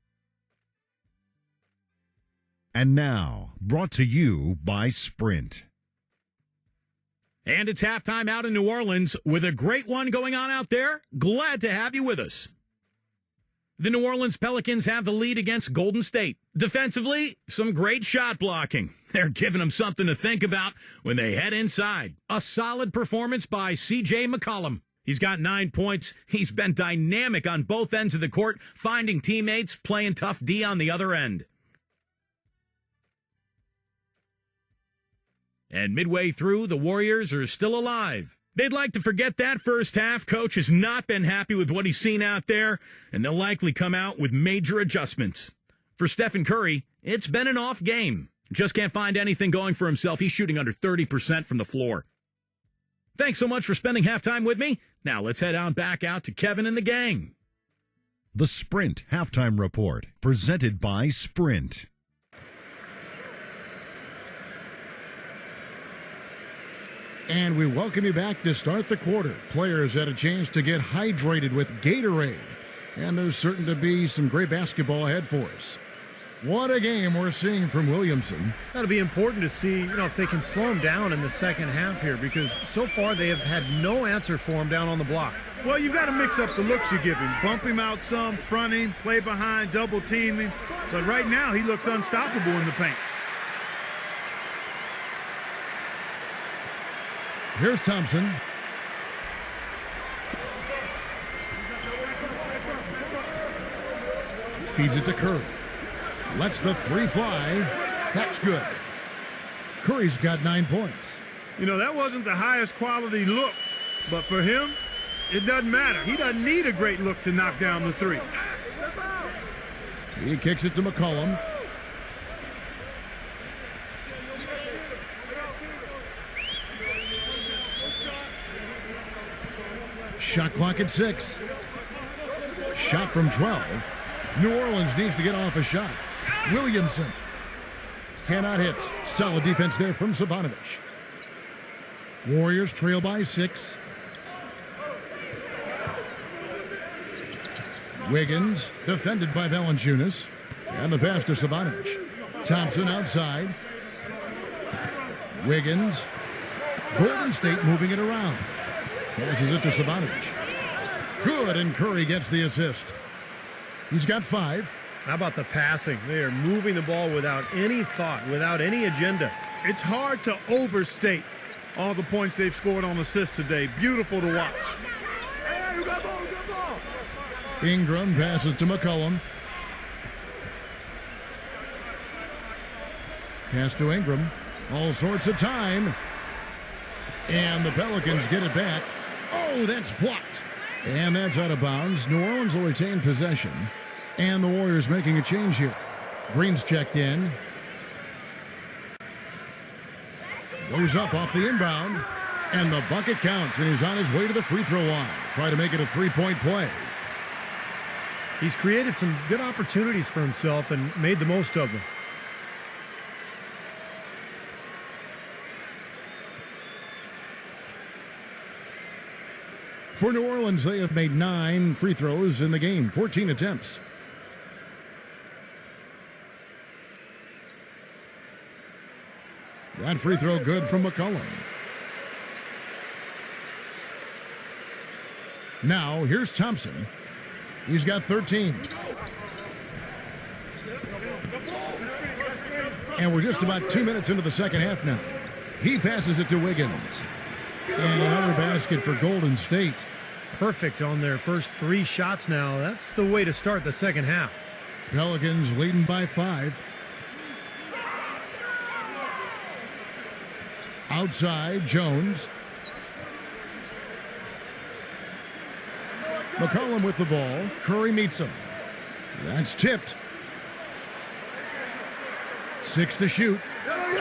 Speaker 7: And now, brought to you by Sprint.
Speaker 1: And it's halftime out in New Orleans with a great one going on out there. Glad to have you with us. The New Orleans Pelicans have the lead against Golden State. Defensively, some great shot blocking. They're giving them something to think about when they head inside. A solid performance by C.J. McCollum. He's got 9 points. He's been dynamic on both ends of the court, finding teammates, playing tough D on the other end. And midway through, the Warriors are still alive. They'd like to forget that first half. Coach has not been happy with what he's seen out there, and they'll likely come out with major adjustments. For Stephen Curry, it's been an off game. Just can't find anything going for himself. He's shooting under 30% from the floor. Thanks so much for spending halftime with me. Now let's head on back out to Kevin and the gang.
Speaker 7: The Sprint Halftime Report, presented by Sprint.
Speaker 2: And we welcome you back to start the quarter. Players had a chance to get hydrated with Gatorade. And there's certain to be some great basketball ahead for us. What a game we're seeing from Williamson.
Speaker 4: That'll be important to see, if they can slow him down in the second half here, because so far they have had no answer for him down on the block.
Speaker 3: Well, you've got to mix up the looks you give him. Bump him out some, front him, play behind, double team him. But right now, he looks unstoppable in the paint.
Speaker 2: Here's Thompson. Feeds it to Curry. Lets the three fly. That's good. Curry's got 9 points.
Speaker 3: That wasn't the highest quality look, but for him, it doesn't matter. He doesn't need a great look to knock down the three.
Speaker 2: He kicks it to McCollum. Shot clock at 6. Shot from 12. New Orleans needs to get off a shot. Williamson cannot hit. Solid defense there from Sabanovic. Warriors trail by 6. Wiggins defended by Valanciunas. And the pass to Sabanovic. Thompson outside. Wiggins. Golden State moving it around. Passes it to Sabanovic. Good, and Curry gets the assist. He's got 5.
Speaker 4: How about the passing? They are moving the ball without any thought, without any agenda.
Speaker 3: It's hard to overstate all the points they've scored on assists today. Beautiful to watch.
Speaker 2: Ingram passes to McCollum. Pass to Ingram. All sorts of time. And the Pelicans get it back. Oh, that's blocked. And that's out of bounds. New Orleans will retain possession. And the Warriors making a change here. Green's checked in. Goes up off the inbound. And the bucket counts. And he's on his way to the free throw line. Try to make it a 3-point play.
Speaker 4: He's created some good opportunities for himself and made the most of them.
Speaker 2: For New Orleans, they have made 9 free throws in the game, 14 attempts. That free throw good from McCollum. Now, here's Thompson. He's got 13. And we're just about 2 minutes into the second half now. He passes it to Wiggins. And another basket for Golden State.
Speaker 4: Perfect on their first 3 shots now. That's the way to start the second half.
Speaker 2: Pelicans leading by 5. Outside, Jones. McCollum with the ball. Curry meets him. That's tipped. 6 to shoot.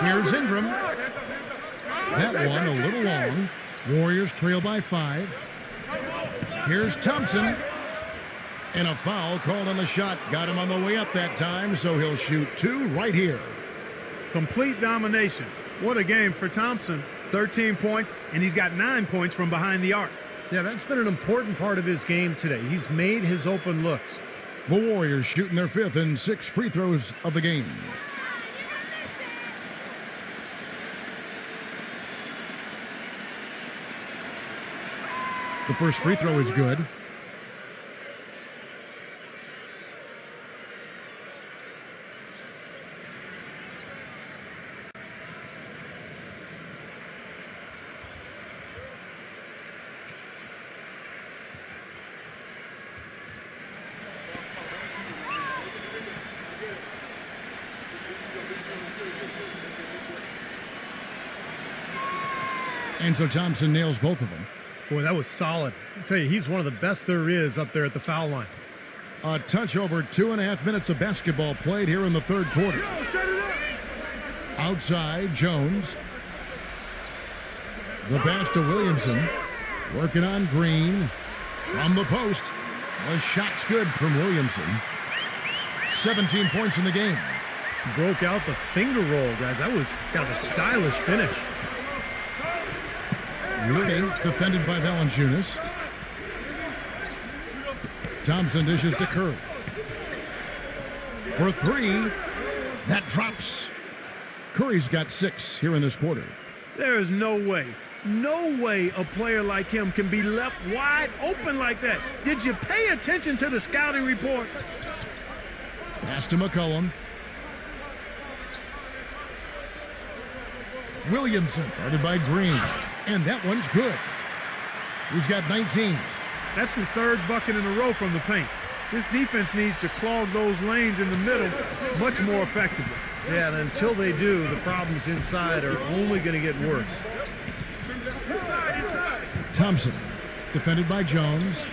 Speaker 2: Here's Ingram. That one a little long. Warriors trail by 5. Here's Thompson. And a foul called on the shot. Got him on the way up that time, so he'll shoot 2 right here.
Speaker 3: Complete domination. What a game for Thompson. 13 points, and he's got 9 points from behind the arc.
Speaker 4: Yeah, that's been an important part of his game today. He's made his open looks.
Speaker 2: The Warriors shooting their 5th and 6th free throws of the game. The first free throw is good. And so Thompson nails both of them.
Speaker 4: Boy, that was solid. I tell you, he's one of the best there is up there at the foul line.
Speaker 2: A touch over 2.5 minutes of basketball played here in the third quarter. Outside, Jones. The pass to Williamson. Working on Green. From the post. The shot's good from Williamson. 17 points in the game.
Speaker 4: Broke out the finger roll, guys. That was kind of a stylish finish.
Speaker 2: Looney defended by Valanciunas. Thompson dishes to Curry. For 3, That drops. Curry's got 6 here in this quarter.
Speaker 3: There is no way a player like him can be left wide open like that. Did you pay attention to the scouting report?
Speaker 2: Pass to McCollum. Williamson, guarded by Green. And that one's good. He's got 19.
Speaker 3: That's the 3rd bucket in a row from the paint. This defense needs to clog those lanes in the middle much more effectively.
Speaker 4: Yeah, and until they do, the problems inside are only going to get worse.
Speaker 2: Thompson, defended by Jones.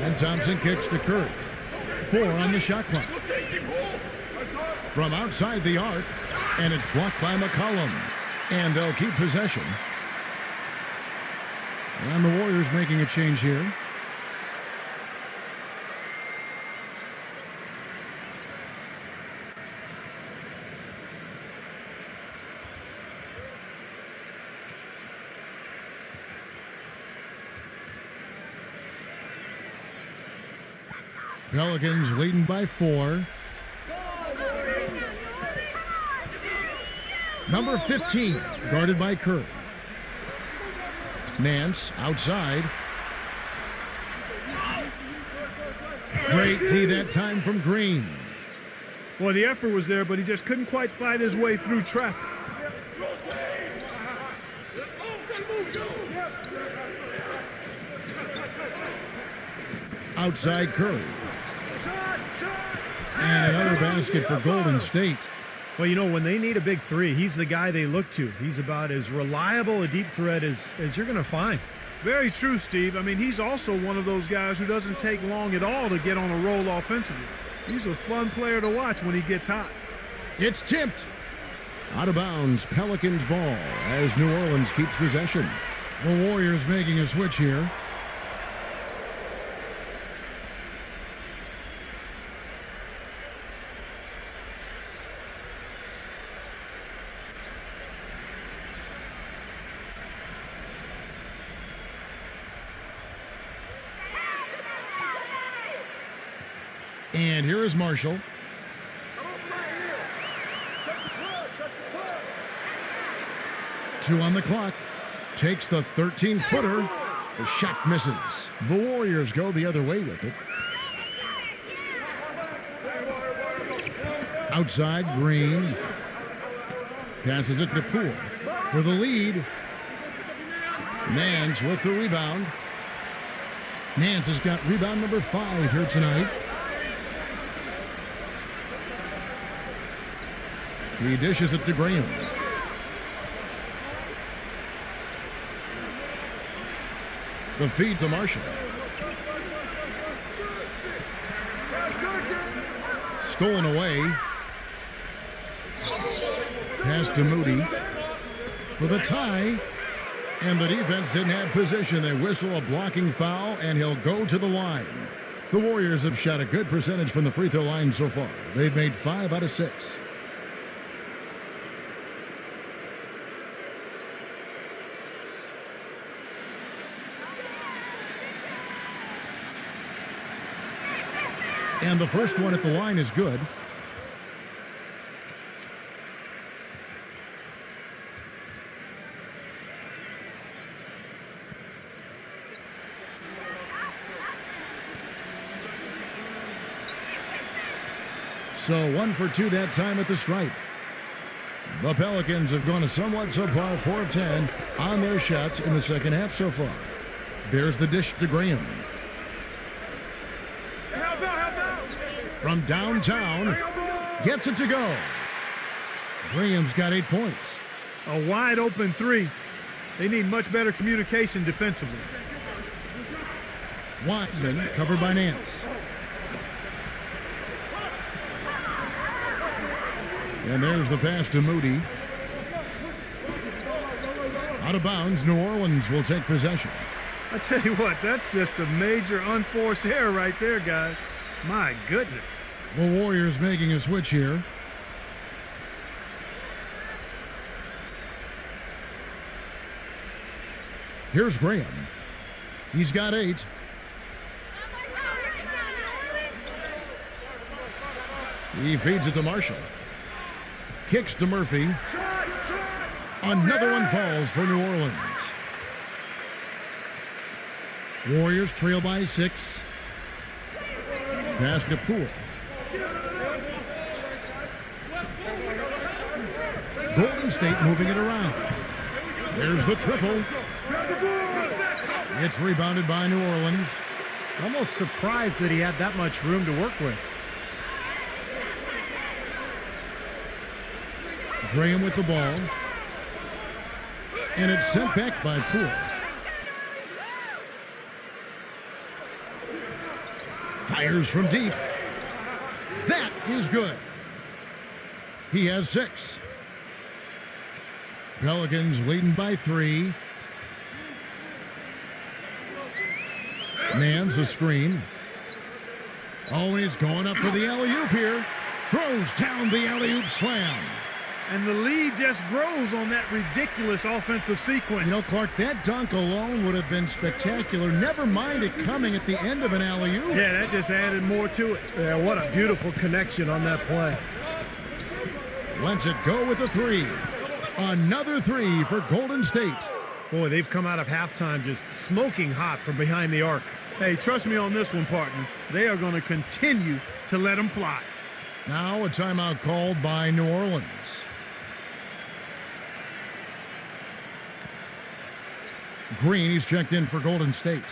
Speaker 2: And Thompson kicks to Curry. 4 on the shot clock. From outside the arc, and it's blocked by McCollum. And they'll keep possession. And the Warriors making a change here. Pelicans leading by 4. Number 15, guarded by Curry. Nance outside. Great D that time from Green.
Speaker 3: Well, the effort was there, but he just couldn't quite fight his way through traffic.
Speaker 2: Outside Curry. And another basket for Golden State.
Speaker 4: Well, you know, when they need a big 3, he's the guy they look to. He's about as reliable a deep threat as you're going to find.
Speaker 3: Very true, Steve. I mean, he's also one of those guys who doesn't take long at all to get on a roll offensively. He's a fun player to watch when he gets hot.
Speaker 2: It's tipped. Out of bounds, Pelicans ball as New Orleans keeps possession. The Warriors making a switch here. And here is Marshall. Two on the clock. Takes the 13-footer. The shot misses. The Warriors go the other way with it. Outside, Green. Passes it to Poole for the lead. Nance with the rebound. Nance has got rebound number 5 here tonight. He dishes it to Graham. The feed to Marshall. Stolen away. Pass to Moody for the tie. And the defense didn't have position. They whistle a blocking foul, and he'll go to the line. The Warriors have shot a good percentage from the free throw line so far. They've made 5 out of 6. And the first one at the line is good. So 1 for 2 that time at the stripe. The Pelicans have gone a somewhat subpar 4 of 10 on their shots in the second half so far. There's the dish to Graham. From downtown, gets it to go. Graham's got 8 points.
Speaker 3: A wide open 3. They need much better communication defensively.
Speaker 2: Watson covered by Nance. And there's the pass to Moody. Out of bounds, New Orleans will take possession.
Speaker 3: I tell you what, that's just a major unforced error right there, guys. My goodness.
Speaker 2: The Warriors making a switch here. Here's Graham. He's got 8. He feeds it to Marshall. Kicks to Murphy. Another one falls for New Orleans. Warriors trail by 6. Pass to Poole. Golden State moving it around. There's the triple. It's rebounded by New Orleans.
Speaker 4: Almost surprised that he had that much room to work with.
Speaker 2: Graham with the ball. And it's sent back by Poole. Fires from deep. That is good. He has 6. Pelicans leading by 3. Man's a screen. Oh, he's going up for the alley-oop here. Throws down the alley-oop slam.
Speaker 3: And the lead just grows on that ridiculous offensive sequence.
Speaker 2: You know, Clark, that dunk alone would have been spectacular. Never mind it coming at the end of an alley-oop.
Speaker 3: Yeah, that just added more to it.
Speaker 4: Yeah, what a beautiful connection on that play.
Speaker 2: Lets it go with a 3. Another 3 for Golden State.
Speaker 4: Boy, they've come out of halftime just smoking hot from behind the arc.
Speaker 3: Hey, trust me on this one, partner. They are going to continue to let them fly.
Speaker 2: Now a timeout called by New Orleans. Green, he's checked in for Golden State.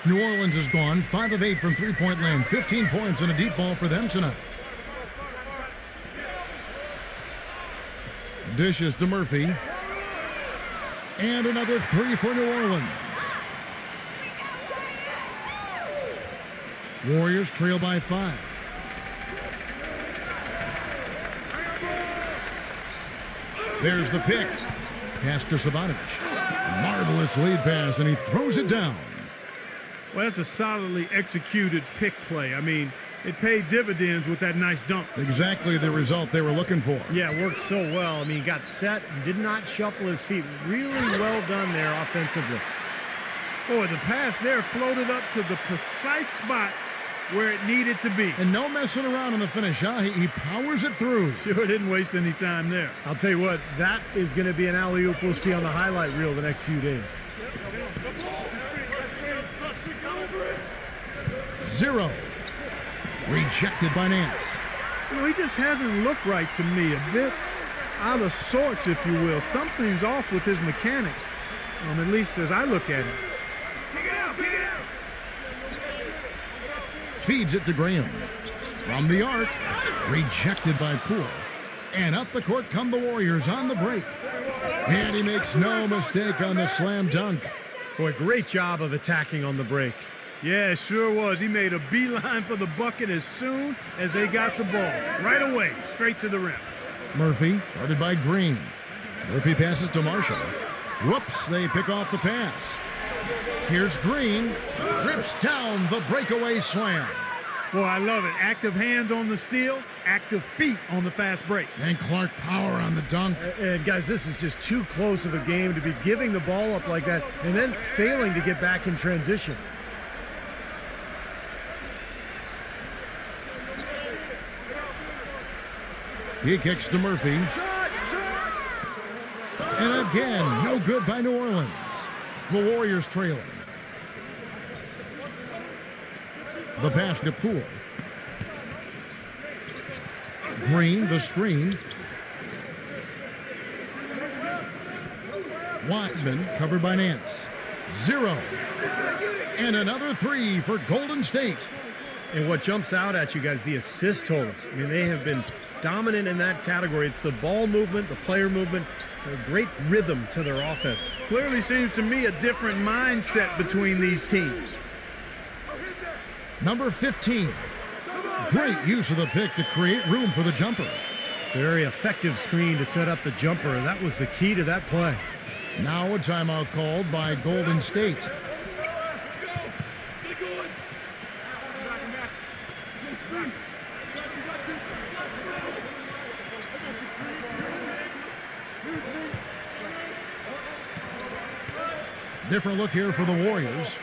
Speaker 2: New Orleans is gone, 5 of 8 from three-point land, 15 points and a deep ball for them tonight. Dishes to Murphy. And another 3 for New Orleans. Warriors trail by 5. There's the pick. Pass to Sabanovic. Marvelous lead pass, and he throws it down.
Speaker 3: Well, that's a solidly executed pick play. I mean, it paid dividends with that nice dunk.
Speaker 2: Exactly the result they were looking for.
Speaker 4: Yeah, it worked so well. I mean, he got set and did not shuffle his feet. Really well done there offensively.
Speaker 3: Boy, the pass there floated up to the precise spot where it needed to be.
Speaker 2: And no messing around on the finish, huh? He powers it through.
Speaker 3: Sure didn't waste any time there.
Speaker 4: I'll tell you what, that is going to be an alley-oop we'll see on the highlight reel the next few days.
Speaker 2: 0. Rejected by Nance.
Speaker 3: You know, he just hasn't looked right to me. A bit out of sorts, if you will. Something's off with his mechanics, at least as I look at it.
Speaker 2: Feeds it to Graham. From the arc. Rejected by Poole. And up the court come the Warriors on the break. And he makes no mistake on the slam dunk.
Speaker 4: Boy, great job of attacking on the break.
Speaker 3: Yeah, it sure was. He made a beeline for the bucket as soon as they got the ball. Right away, straight to the rim.
Speaker 2: Murphy, guarded by Green. Murphy passes to Marshall. Whoops, they pick off the pass. Here's Green. Rips down the breakaway slam.
Speaker 3: Boy, I love it. Active hands on the steal, active feet on the fast break.
Speaker 2: And Clark power on the dunk.
Speaker 4: And guys, this is just too close of a game to be giving the ball up like that and then failing to get back in transition.
Speaker 2: He kicks to Murphy. And again, no good by New Orleans. The Warriors trailing. The pass to Poole. Green, the screen. Watson covered by Nance. 0. And another 3 for Golden State.
Speaker 4: And what jumps out at you guys, the assist totals. I mean, they have been dominant in that category. It's the ball movement, the player movement, a great rhythm to their offense.
Speaker 3: Clearly seems to me a different mindset between these teams.
Speaker 2: Number 15. Great use of the pick to create room for the jumper.
Speaker 4: Very effective screen to set up the jumper. That was the key to that play.
Speaker 2: Now a timeout called by Golden State. Different look here for the Warriors.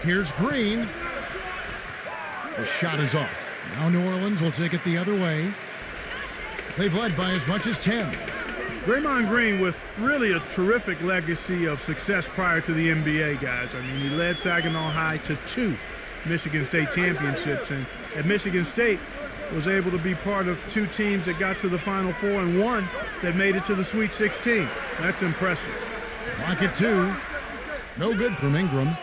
Speaker 2: Here's Green. The shot is off. Now New Orleans will take it the other way. They've led by as much as 10.
Speaker 3: Draymond Green with really a terrific legacy of success prior to the NBA, guys. I mean, he led Saginaw High to 2 Michigan State championships, and at Michigan State was able to be part of 2 teams that got to the Final Four and 1 that made it to the Sweet 16. That's impressive.
Speaker 2: Clock at 2. No good from Ingram.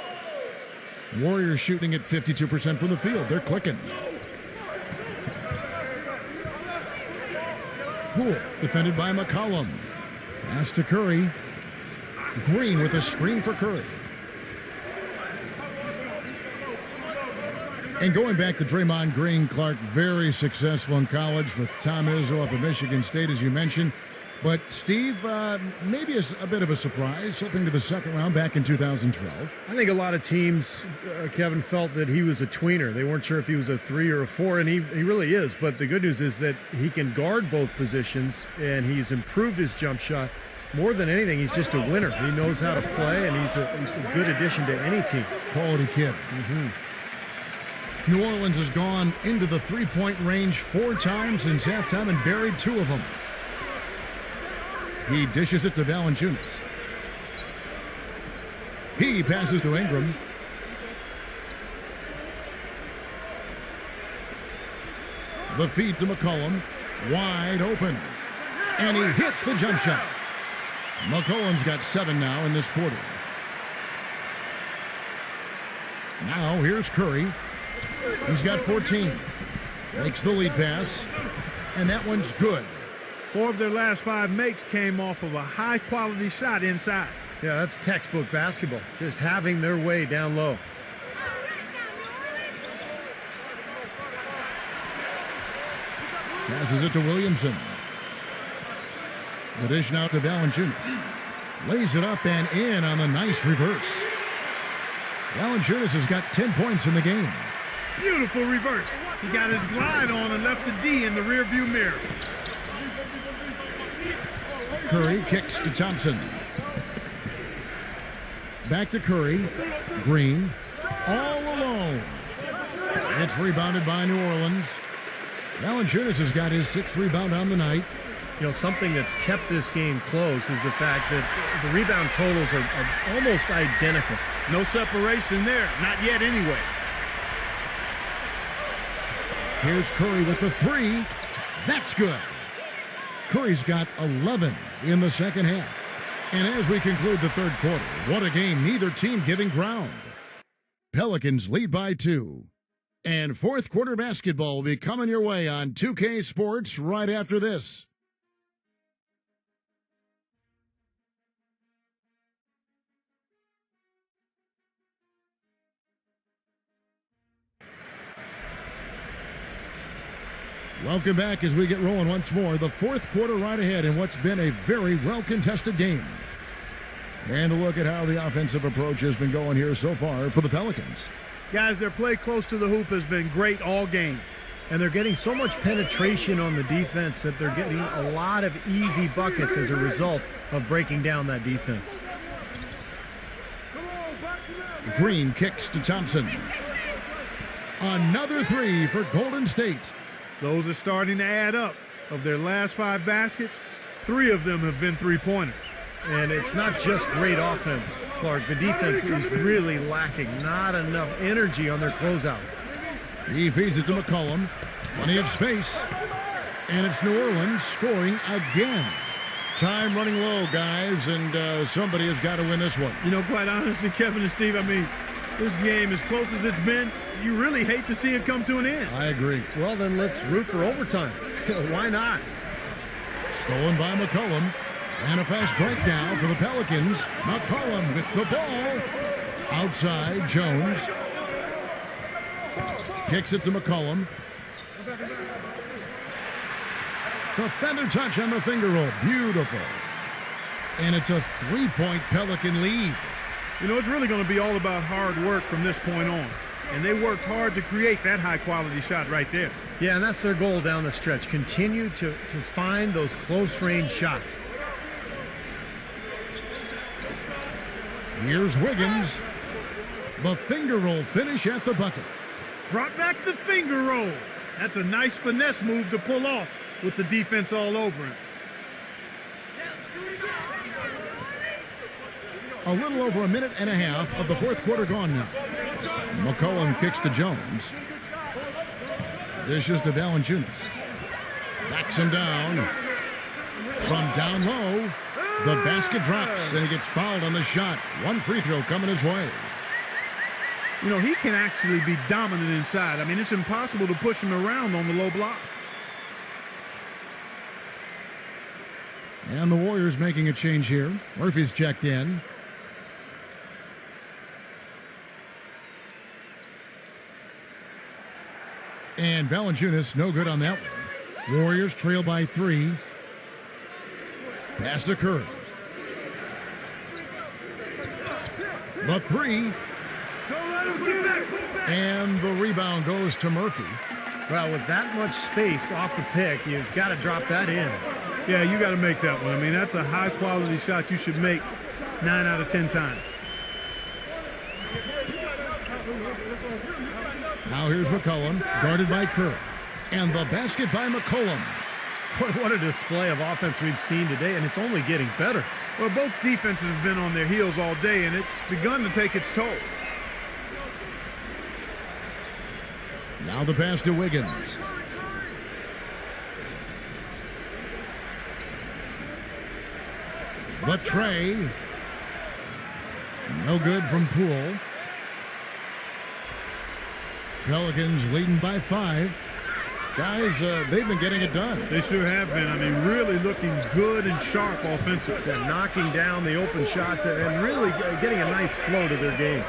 Speaker 2: Warriors shooting at 52% from the field. They're clicking. Poole defended by McCollum. Pass to Curry. Green with a screen for Curry. And going back to Draymond Green, Clark, very successful in college with Tom Izzo up at Michigan State, as you mentioned. But Steve, maybe a bit of a surprise, slipping to the second round back in 2012.
Speaker 4: I think a lot of teams, Kevin, felt that he was a tweener. They weren't sure if he was a 3 or a 4, and he really is. But the good news is that he can guard both positions, and he's improved his jump shot. More than anything, he's just a winner. He knows how to play, and he's a good addition to any team.
Speaker 2: Quality kid. New Orleans has gone into the three-point range 4 times since halftime and buried 2 of them. He dishes it to Valanciunas. He passes to Ingram. The feed to McCollum. Wide open. And he hits the jump shot. McCollum's got 7 now in this quarter. Now here's Curry. He's got 14. Makes the lead pass. And that one's good.
Speaker 3: 4 of their last 5 makes came off of a high-quality shot inside.
Speaker 4: Yeah, that's textbook basketball, just having their way down low.
Speaker 2: Passes it to Williamson. The dish now to Valanciunas. Lays it up and in on the nice reverse. Valanciunas has got 10 points in the game.
Speaker 3: Beautiful reverse. He got his glide on and left the D in the rearview mirror.
Speaker 2: Curry kicks to Thompson. Back to Curry. Green. All alone. It's rebounded by New Orleans. Valanciunas has got his 6th rebound on the night.
Speaker 4: You know, something that's kept this game close is the fact that the rebound totals are almost identical.
Speaker 3: No separation there. Not yet anyway.
Speaker 2: Here's Curry with the 3. That's good. Curry's got 11 in the second half. And as we conclude the third quarter, what a game, neither team giving ground. Pelicans lead by 2. And fourth quarter basketball will be coming your way on 2K Sports right after this. Welcome back as we get rolling once more. The fourth quarter right ahead in what's been a very well-contested game. And a look at how the offensive approach has been going here so far for the Pelicans.
Speaker 3: Guys, their play close to the hoop has been great all game.
Speaker 4: And they're getting so much penetration on the defense that they're getting a lot of easy buckets as a result of breaking down that defense.
Speaker 2: Green kicks to Thompson. Another 3 for Golden State.
Speaker 3: Those are starting to add up. Of their last 5 baskets, 3 of them have been three-pointers.
Speaker 4: And it's not just great offense, Clark. The defense is really lacking. Not enough energy on their closeouts.
Speaker 2: He feeds it to McCollum. Plenty of space. And it's New Orleans scoring again. Time running low, guys, and somebody has got to win this one.
Speaker 3: You know, quite honestly, Kevin and Steve, I mean, this game, as close as it's been, you really hate to see it come to an end.
Speaker 2: I agree.
Speaker 4: Well, then let's root for overtime. Why not?
Speaker 2: Stolen by McCollum. And a fast break now for the Pelicans. McCollum with the ball. Outside, Jones. Kicks it to McCollum. The feather touch on the finger roll. Beautiful. And it's a 3-point Pelican lead.
Speaker 3: You know, it's really going to be all about hard work from this point on. And they worked hard to create that high-quality shot right there.
Speaker 4: Yeah, and that's their goal down the stretch. Continue to find those close-range shots.
Speaker 2: Here's Wiggins. The finger roll finish at the bucket.
Speaker 3: Brought back the finger roll. That's a nice finesse move to pull off with the defense all over him.
Speaker 2: A little over a minute and a half of the fourth quarter gone now. McCollum kicks to Jones. Dishes to Valanciunas. Backs him down. From down low, the basket drops, and he gets fouled on the shot. One free throw coming his way.
Speaker 3: You know, he can actually be dominant inside. I mean, it's impossible to push him around on the low block.
Speaker 2: And the Warriors making a change here. Murphy's checked in. And Valanciunas, no good on that one. Warriors trail by 3. Pass to Curry. The 3. And the rebound goes to Murphy.
Speaker 4: Well, with that much space off the pick, you've got to drop that in.
Speaker 3: Yeah, you got to make that one. I mean, that's a high-quality shot you should make 9 out of 10 times.
Speaker 2: Now here's McCollum, guarded by Curry. And the basket by McCollum.
Speaker 4: What a display of offense we've seen today, and it's only getting better.
Speaker 3: Well, both defenses have been on their heels all day, and it's begun to take its toll.
Speaker 2: Now the pass to Wiggins. The tray. No good from Poole. Pelicans leading by 5. Guys, they've been getting it done.
Speaker 3: They sure have been. I mean, really looking good and sharp offensively.
Speaker 4: They're knocking down the open shots and really getting a nice flow to their game.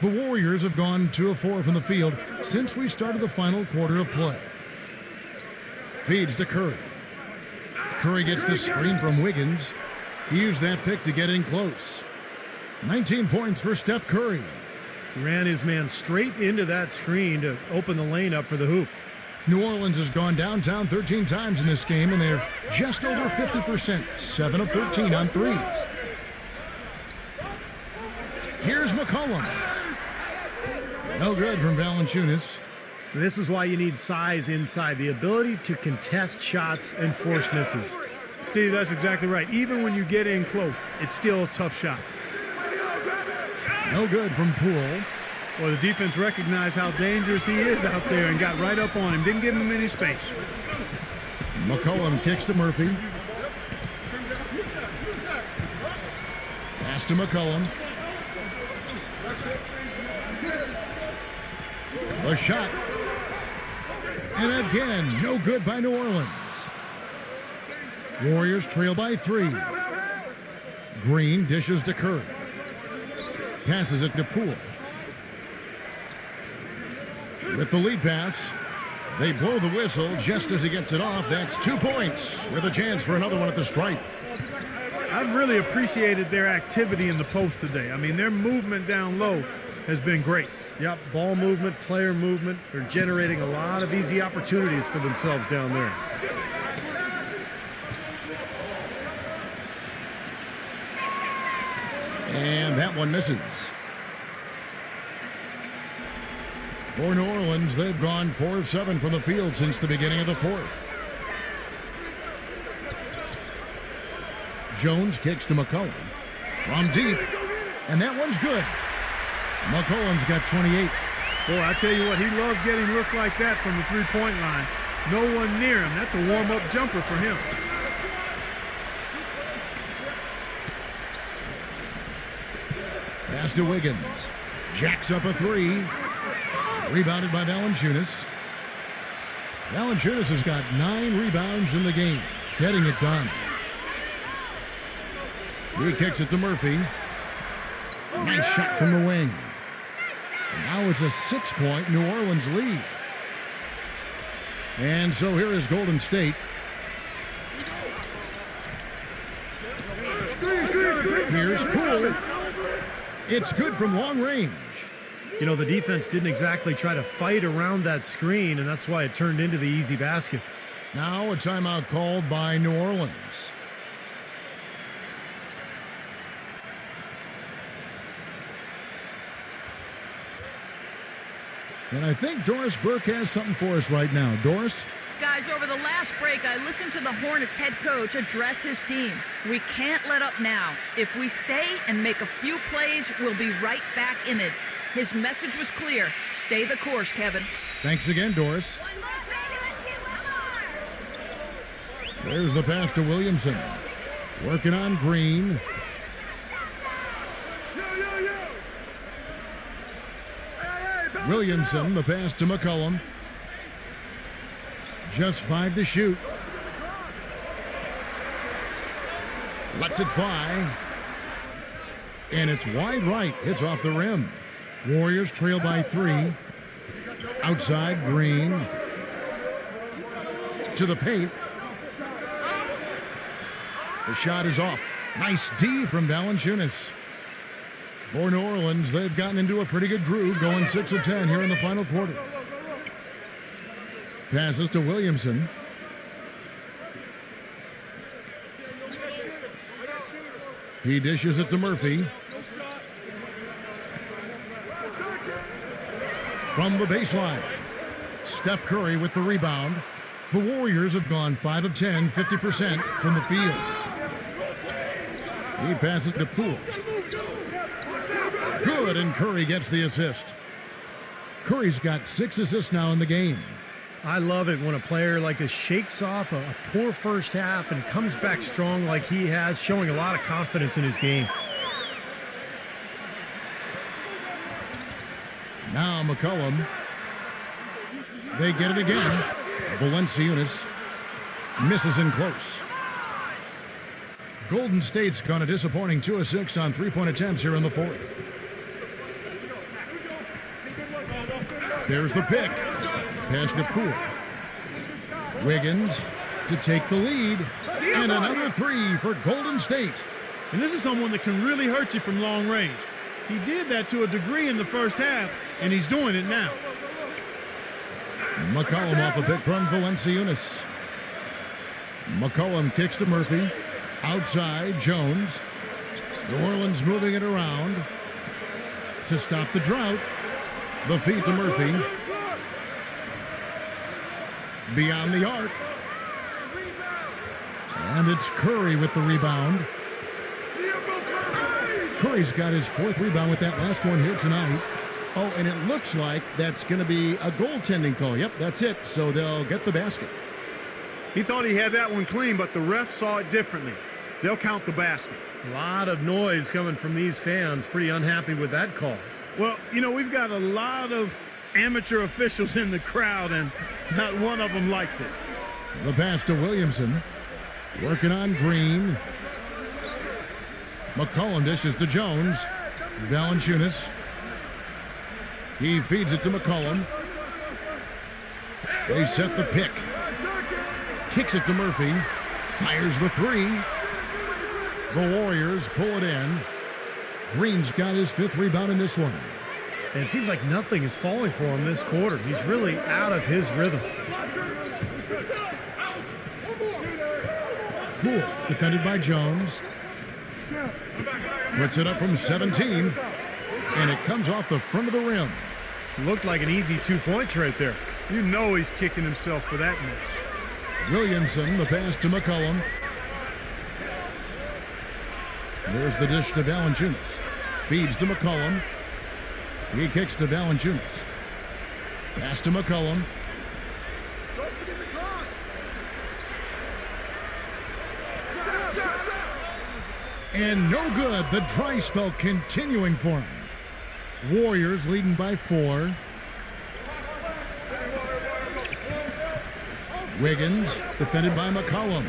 Speaker 2: The Warriors have gone 2 of 4 from the field since we started the final quarter of play. Feeds to Curry. Curry gets the screen from Wiggins. He used that pick to get in close. 19 points for Steph Curry.
Speaker 4: He ran his man straight into that screen to open the lane up for the hoop.
Speaker 2: New Orleans has gone downtown 13 times in this game, and they're just over 50%, 7 of 13 on threes. Here's McCollum. No good from Valanciunas.
Speaker 4: This is why you need size inside, the ability to contest shots and force misses.
Speaker 3: Steve, that's exactly right. Even when you get in close, it's still a tough shot.
Speaker 2: No good from Poole.
Speaker 3: Well, the defense recognized how dangerous he is out there and got right up on him. Didn't give him any space.
Speaker 2: McCollum kicks to Murphy. Pass to McCollum. The shot. And again, no good by New Orleans. Warriors trail by 3. Green dishes to Curry. Passes it to Poole. With the lead pass, they blow the whistle just as he gets it off. That's 2 points with a chance for another one at the stripe.
Speaker 3: I've really appreciated their activity in the post today. I mean, their movement down low has been great.
Speaker 4: Yep, ball movement, player movement. They're generating a lot of easy opportunities for themselves down there.
Speaker 2: And that one misses. For New Orleans, they've gone 4 of 7 from the field since the beginning of the fourth. Jones kicks to McCollum from deep, and that one's good. McCollum's got 28.
Speaker 3: Boy, I tell you what, he loves getting looks like that from the three-point line. No one near him. That's a warm-up jumper for him.
Speaker 2: Pass to Wiggins. Jacks up a 3. Rebounded by Valanciunas. Valanciunas has got 9 rebounds in the game. Getting it done. He kicks it to Murphy. Nice shot from the wing. Now it's a 6-point New Orleans lead. And so here is Golden State. Here's Poole. It's good from long range.
Speaker 4: You know, the defense didn't exactly try to fight around that screen, and that's why it turned into the easy basket.
Speaker 2: Now a timeout called by New Orleans. And I think Doris Burke has something for us right now. Doris?
Speaker 5: Guys, over the last break, I listened to the Hornets head coach address his team. We can't let up now. If we stay and make a few plays, we'll be right back in it. His message was clear. Stay the course, Kevin.
Speaker 2: Thanks again, Doris.
Speaker 6: One more, baby. Let's get one more.
Speaker 2: There's the pass to Williamson. Working on Green. Williamson, the pass to McCollum. Just 5 to shoot. Lets it fly. And it's wide right. Hits off the rim. Warriors trail by 3. Outside, Green. To the paint. The shot is off. Nice D from Valanciunas. For New Orleans, they've gotten into a pretty good groove, going 6 of 10 here in the final quarter. Passes to Williamson. He dishes it to Murphy. From the baseline, Steph Curry with the rebound. The Warriors have gone 5 of 10, 50% from the field. He passes to Poole. Good, and Curry gets the assist. Curry's got 6 assists now in the game.
Speaker 4: I love it when a player like this shakes off a poor first half and comes back strong like he has, showing a lot of confidence in his game.
Speaker 2: Now McCollum. They get it again. Valanciunas misses in close. Golden State's gone a disappointing 2 of 6 on 3-point attempts here in the fourth. There's the pick. Pass to Poole. Wiggins to take the lead. And another 3 for Golden State.
Speaker 3: And this is someone that can really hurt you from long range. He did that to a degree in the first half, and he's doing it now.
Speaker 2: McCollum off a pick from Valanciunas. McCollum kicks to Murphy. Outside, Jones. New Orleans moving it around to stop the drought. The feed to Murphy. Beyond the arc. And it's Curry with the rebound. Curry's got his 4th rebound with that last one here tonight. Oh, and it looks like that's going to be a goaltending call. Yep, that's it. So they'll get the basket.
Speaker 3: He thought he had that one clean, but the ref saw it differently. They'll count the basket.
Speaker 4: A lot of noise coming from these fans. Pretty unhappy with that call.
Speaker 3: Well, you know, we've got a lot of amateur officials in the crowd, and not one of them liked it.
Speaker 2: The pass to Williamson. Working on Green. McCollum dishes to Jones. Valanciunas. He feeds it to McCollum. They set the pick. Kicks it to Murphy. Fires the 3. The Warriors pull it in. Green's got his 5th rebound in this one.
Speaker 4: And it seems like nothing is falling for him this quarter. He's really out of his rhythm.
Speaker 2: Poole, defended by Jones. Puts it up from 17. And it comes off the front of the rim.
Speaker 4: Looked like an easy 2 points right there.
Speaker 3: You know he's kicking himself for that miss.
Speaker 2: Williamson, the pass to McCollum. There's the dish to Valanciunas. Feeds to McCollum. He kicks to Valanciunas. Pass to McCollum. And no good. The dry spell continuing for him. Warriors leading by 4. Wiggins, defended by McCollum.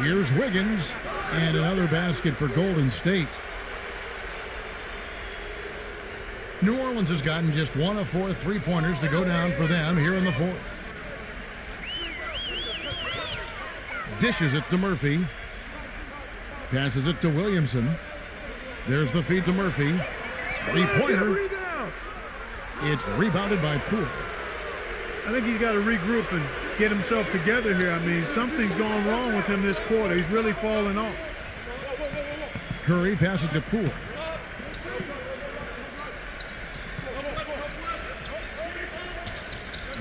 Speaker 2: Here's Wiggins, and another basket for Golden State. New Orleans has gotten just 1 of 4 3-pointers to go down for them here in the fourth. Dishes it to Murphy. Passes it to Williamson. There's the feed to Murphy. 3-pointer. It's rebounded by Poole.
Speaker 3: I think he's got to regroup and get himself together here. I mean, something's going wrong with him this quarter. He's really falling off.
Speaker 2: Curry passes to Poole.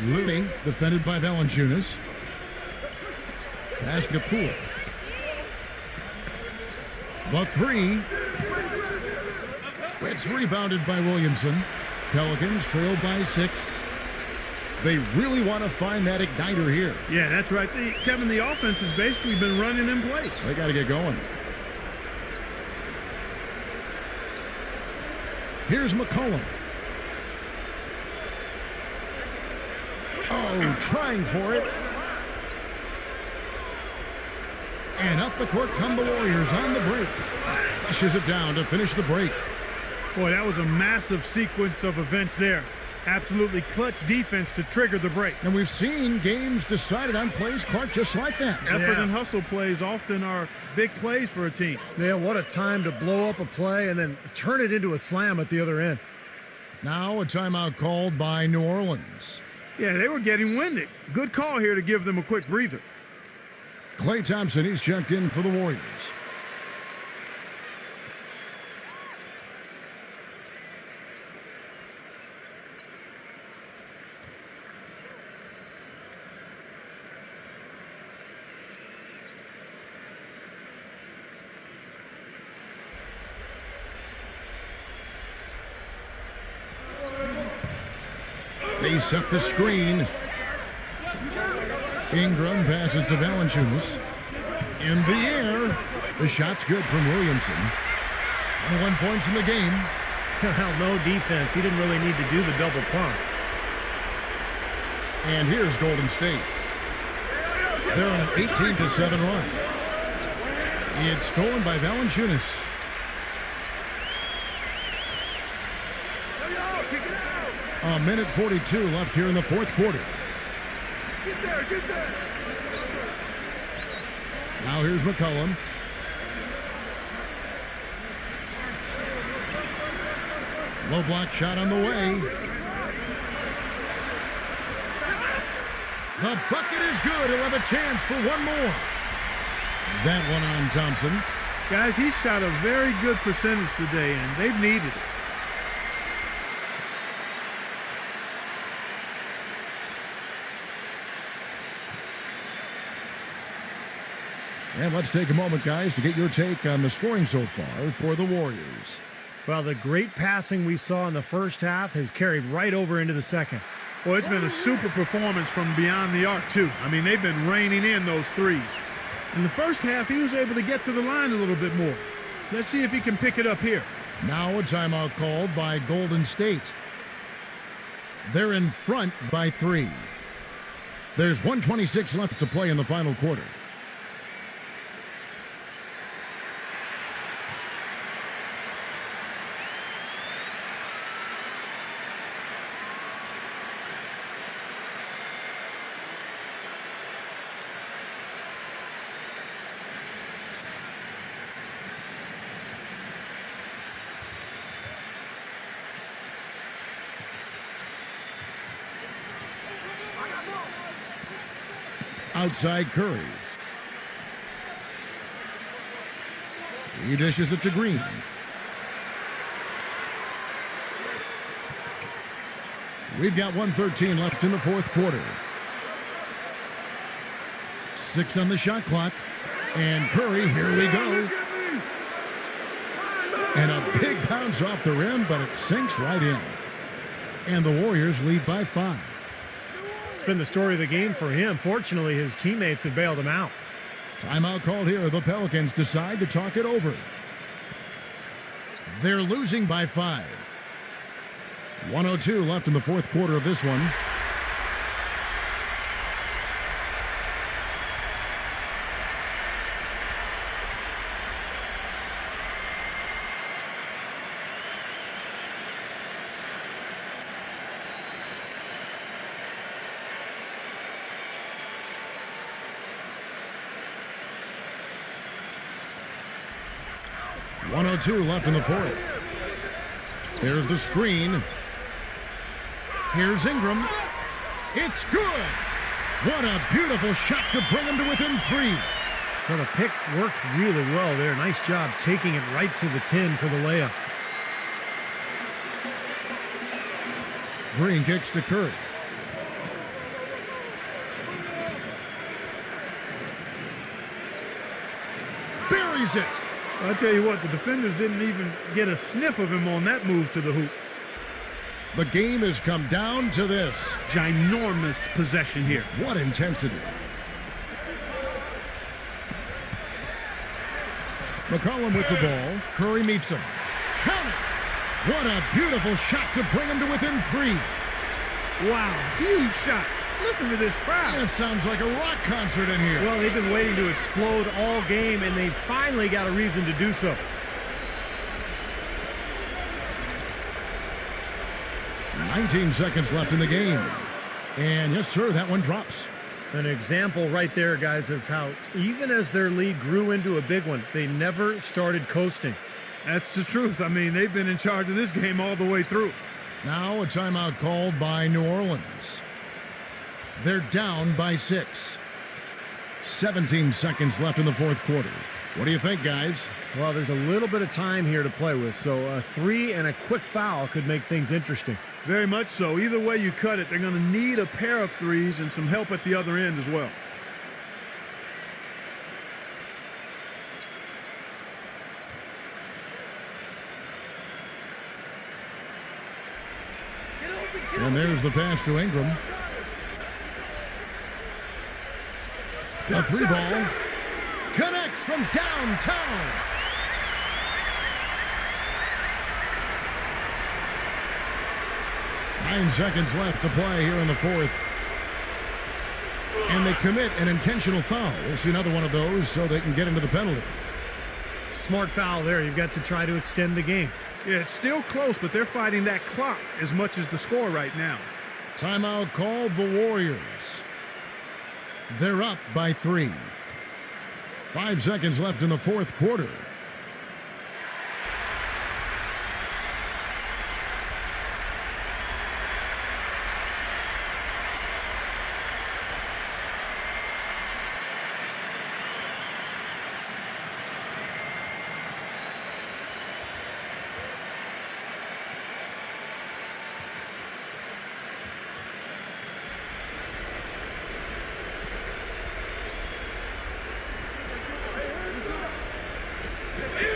Speaker 2: Looney, defended by Valanciunas. Pass to Poole. The three. It's rebounded by Williamson. Pelicans trailed by 6. They really want to find that igniter here.
Speaker 3: Yeah, that's right. Kevin, the offense has basically been running in place.
Speaker 2: They got to get going. Here's McCollum. Oh, trying for it. And up the court come the Warriors on the break. Flushes it down to finish the break.
Speaker 3: Boy, that was a massive sequence of events there. Absolutely clutch defense to trigger the break.
Speaker 2: And we've seen games decided on plays, Clark, just like that.
Speaker 3: Effort and hustle plays often are big plays for a team.
Speaker 4: Yeah, what a time to blow up a play and then turn it into a slam at the other end.
Speaker 2: Now a timeout called by New Orleans.
Speaker 3: Yeah, they were getting winded. Good call here to give them a quick breather.
Speaker 2: Klay Thompson, he's checked in for the Warriors. They set the screen. Ingram passes to Valanciunas. In the air. The shot's good from Williamson. 21 points in the game.
Speaker 4: Well, no defense. He didn't really need to do the double pump.
Speaker 2: And here's Golden State. They're on an 18-7 run. It's stolen by Valanciunas. A minute 42 left here in the fourth quarter.
Speaker 3: Get there.
Speaker 2: Now here's McCollum. Low block shot on the way. The bucket is good. He'll have a chance for one more. That one on Thompson.
Speaker 3: Guys, he shot a very good percentage today, and they've needed it.
Speaker 2: And let's take a moment, guys, to get your take on the scoring so far for the Warriors.
Speaker 4: Well, the great passing we saw in the first half has carried right over into the second.
Speaker 3: Well, it's been a super performance from beyond the arc, too. I mean, they've been raining in those threes. In the first half, he was able to get to the line a little bit more. Let's see if he can pick it up here.
Speaker 2: Now a timeout called by Golden State. They're in front by 3. There's 1:26 left to play in the final quarter. Outside Curry. He dishes it to Green. We've got 1:13 left in the fourth quarter. 6 on the shot clock. And Curry, here we go. And a big bounce off the rim, but it sinks right in. And the Warriors lead by 5.
Speaker 4: It's been the story of the game for him. Fortunately, his teammates have bailed him out.
Speaker 2: Timeout called here. The Pelicans decide to talk it over. They're losing by 5. 1:02 left in the fourth quarter of this one. 1:02 left in the fourth. Here's the screen. Here's Ingram. It's good. What a beautiful shot to bring him to within 3.
Speaker 4: Well, the pick worked really well there. Nice job taking it right to the 10 for the layup.
Speaker 2: Green kicks to Curry. Buries it.
Speaker 3: I'll tell you what, the defenders didn't even get a sniff of him on that move to the hoop.
Speaker 2: The game has come down to this.
Speaker 3: Ginormous possession here.
Speaker 2: What intensity. McCollum with the ball. Curry meets him. Count it. What a beautiful shot to bring him to within 3.
Speaker 3: Wow, huge shot. Listen to this crowd.
Speaker 2: It sounds like a rock concert in here.
Speaker 4: Well, they've been waiting to explode all game, and they finally got a reason to do so.
Speaker 2: 19 seconds left in the game. And yes, sir, that one drops.
Speaker 4: An example right there, guys, of how even as their lead grew into a big one, they never started coasting.
Speaker 3: That's the truth. I mean, they've been in charge of this game all the way through.
Speaker 2: Now a timeout called by New Orleans. They're down by 6. 17 seconds left in the fourth quarter. What do you think, guys?
Speaker 4: Well, there's a little bit of time here to play with, so a 3 and a quick foul could make things interesting.
Speaker 3: Very much so. Either way you cut it, they're going to need a pair of threes and some help at the other end as well.
Speaker 2: And there's the pass to Ingram. A 3 ball. Connects from downtown. Nine seconds left to play here in the fourth. And they commit an intentional foul. We'll see another one of those so they can get into the penalty.
Speaker 4: Smart foul there. You've got to try to extend the game.
Speaker 3: Yeah, it's still close, but they're fighting that clock as much as the score right now.
Speaker 2: Timeout called the Warriors. They're up by 3. 5 seconds left in the fourth quarter.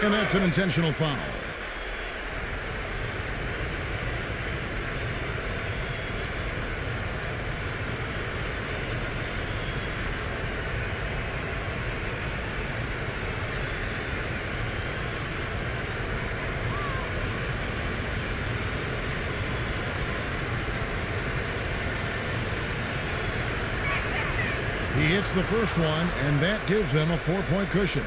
Speaker 2: And that's an intentional foul. He hits the first one, and that gives them a 4-point cushion.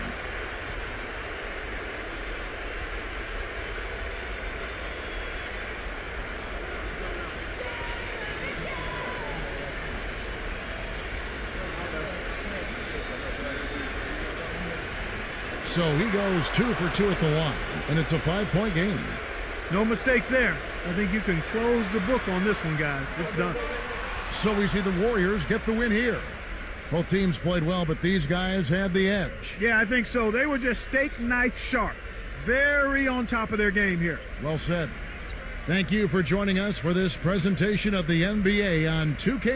Speaker 2: So he goes 2 for 2 at the line, and it's a 5-point game.
Speaker 3: No mistakes there. I think you can close the book on this one, guys. It's done.
Speaker 2: So we see the Warriors get the win here. Both teams played well, but these guys had the edge.
Speaker 3: Yeah, I think so. They were just steak knife sharp. Very on top of their game here.
Speaker 2: Well said. Thank you for joining us for this presentation of the NBA on 2K